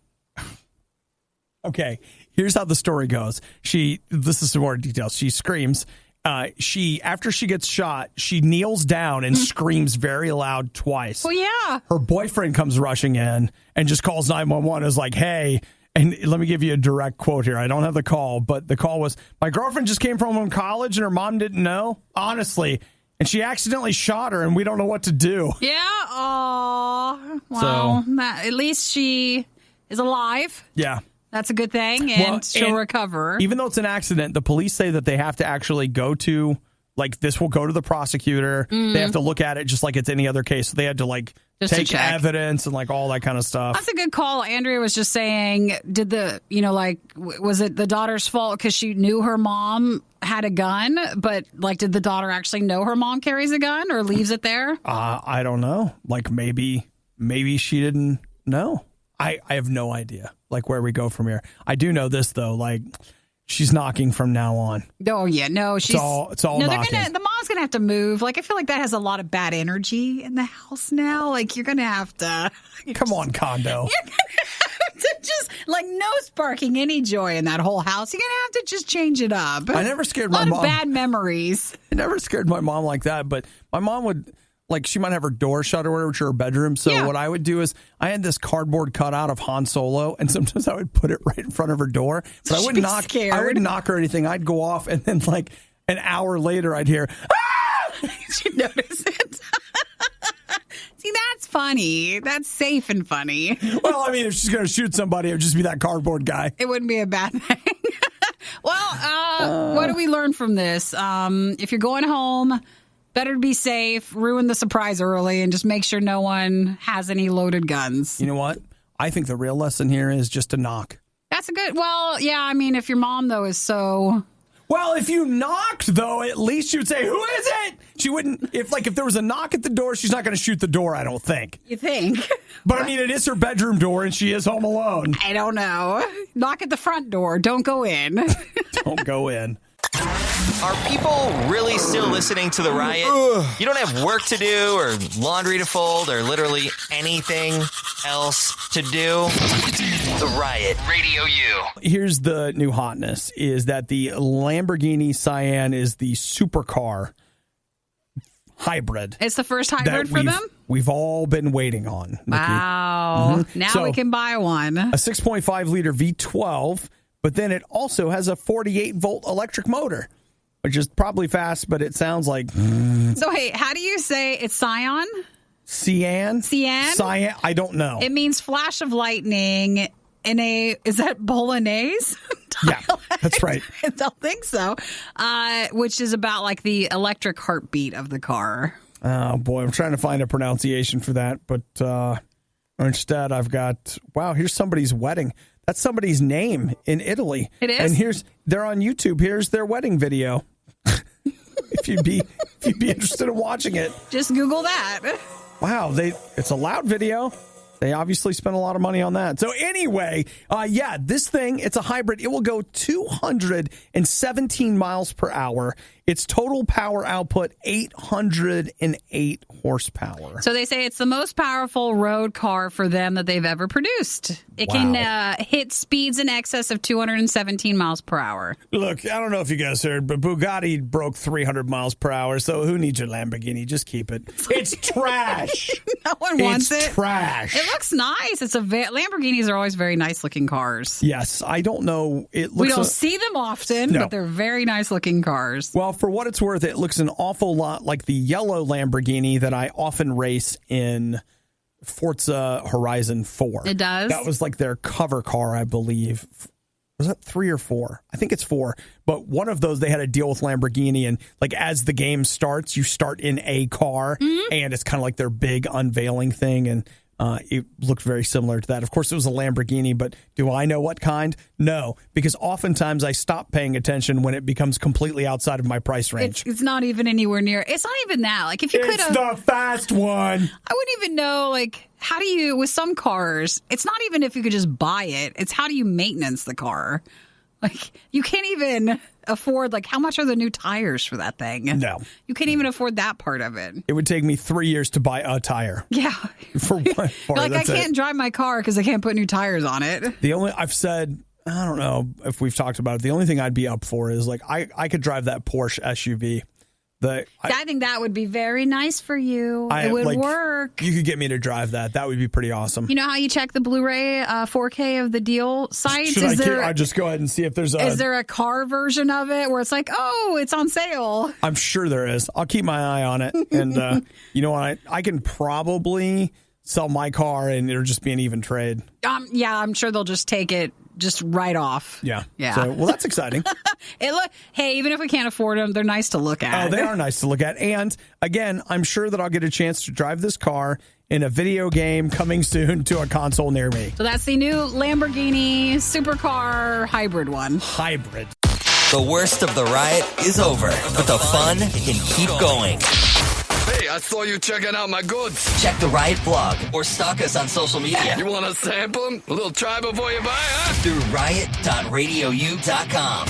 okay, here's how the story goes. This is some more details. She screams. After she gets shot, she kneels down and screams very loud twice. Well, yeah. Her boyfriend comes rushing in and just calls 911. Is like, hey, and let me give you a direct quote here. I don't have the call, but the call was, my girlfriend just came from college and her mom didn't know, honestly, and she accidentally shot her and we don't know what to do. Yeah. Oh, wow. At least she is alive. Yeah. That's a good thing, and she'll recover. Even though it's an accident, the police say that they have to actually go to, this will go to the prosecutor. They have to look at it just like it's any other case. So they had to, Just to take check. evidence and, all that kind of stuff. That's a good call. Andrea was just saying, was it the daughter's fault because she knew her mom had a gun, but, did the daughter actually know her mom carries a gun or leaves it there? I don't know. Maybe she didn't know. I have no idea, where we go from here. I do know this, though, she's knocking from now on. Oh, yeah. No, she's... It's all knocking. The mom's going to have to move. I feel like that has a lot of bad energy in the house now. You're going to have to... Come on, Condo. Just, no sparking any joy in that whole house. You're going to have to just change it up. I never scared my mom. A mom. lot of bad memories. I never scared my mom like that, but my mom would... she might have her door shut or whatever to her bedroom. So what I would do is I had this cardboard cutout of Han Solo, and sometimes I would put it right in front of her door. But I wouldn't knock. Scared. I wouldn't knock or anything. I'd go off, and then an hour later, I'd hear, "Ah!" She'd notice it. See, that's funny. That's safe and funny. Well, I mean, if she's going to shoot somebody, it would just be that cardboard guy. It wouldn't be a bad thing. Well, what do we learn from this? If you're going home, better be safe, ruin the surprise early, and just make sure no one has any loaded guns. You know what? I think the real lesson here is just to knock. That's that's a good. Well, yeah. I mean, if your mom though is so. Well, if you knocked, though, at least you'd say, "Who is it?" She wouldn't. If there was a knock at the door, she's not going to shoot the door. I don't think. You think? But I mean, it is her bedroom door, and she is home alone. I don't know. Knock at the front door. Don't go in. Don't go in. Are people really still listening to the Riot? You don't have work to do or laundry to fold or literally anything else to do? The Riot, Radio U. Here's the new hotness, is that the Lamborghini Cayenne is the supercar hybrid. It's the first hybrid for them? We've all been waiting on, Nikki. Wow. Mm-hmm. Now we can buy one. A 6.5-liter V12, but then it also has a 48-volt electric motor, which is probably fast, but it sounds like... So, hey, how do you say it's Scion? Cyan? Cyan? I don't know. It means flash of lightning in a... Is that Bolognese? Yeah, that's right. I don't think so. Which is about like the electric heartbeat of the car. Oh, boy. I'm trying to find a pronunciation for that, but instead I've got... Wow, here's somebody's wedding. That's somebody's name in Italy. It is? And they're on YouTube. Here's their wedding video. if you'd be interested in watching it. Just Google that. Wow, it's a loud video. They obviously spent a lot of money on that. So anyway, this thing, it's a hybrid. It will go 217 miles per hour. Its total power output, 808 horsepower. So they say it's the most powerful road car for them that they've ever produced. It can hit speeds in excess of 217 miles per hour. Look, I don't know if you guys heard, but Bugatti broke 300 miles per hour, so who needs your Lamborghini? Just keep it. It's trash. No one wants it. It's trash. It looks nice. Lamborghinis are always very nice-looking cars. Yes, I don't know. We don't see them often, but they're very nice-looking cars. Well, for what it's worth, it looks an awful lot like the yellow Lamborghini that I often race in Forza Horizon 4. It does? That was like their cover car, I believe. Was that 3 or 4? I think it's 4. But one of those, they had a deal with Lamborghini, and like as the game starts, you start in a car, and it's kind of like their big unveiling thing, and it looked very similar to that. Of course, it was a Lamborghini, but do I know what kind? No, because oftentimes I stop paying attention when it becomes completely outside of my price range. It's not even anywhere near. It's not even that. Like if you could have the fast one. I wouldn't even know, like, how do you, with some cars, it's not even if you could just buy it. It's how do you maintenance the car? Like, you can't even afford, like, how much are the new tires for that thing? No. You can't even afford that part of it. It would take me 3 years to buy a tire. Yeah. For one. Like, I can't drive my car because I can't put new tires on it. I've said, I don't know if we've talked about it, the only thing I'd be up for is, like, I could drive that Porsche SUV. I think that would be very nice for you. It would work. You could get me to drive that. That would be pretty awesome. You know how you check the Blu-ray 4K of the deal sites? I just go ahead and see if there's Is there a car version of it where it's like, oh, it's on sale? I'm sure there is. I'll keep my eye on it. And you know what? I can probably sell my car and it'll just be an even trade. Yeah, I'm sure they'll just take it just right off. Yeah. So, well, that's exciting. Hey, even if we can't afford them, they're nice to look at. Oh, they are nice to look at. And again, I'm sure that I'll get a chance to drive this car in a video game coming soon to a console near me. So that's the new Lamborghini supercar hybrid one. Hybrid. The worst of the riot is over, but the fun can keep going. Hey, I saw you checking out my goods. Check the Riot blog or stalk us on social media. You want to sample them? A little try before you buy, huh? Through riot.radiou.com.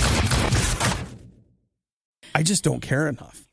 I just don't care enough.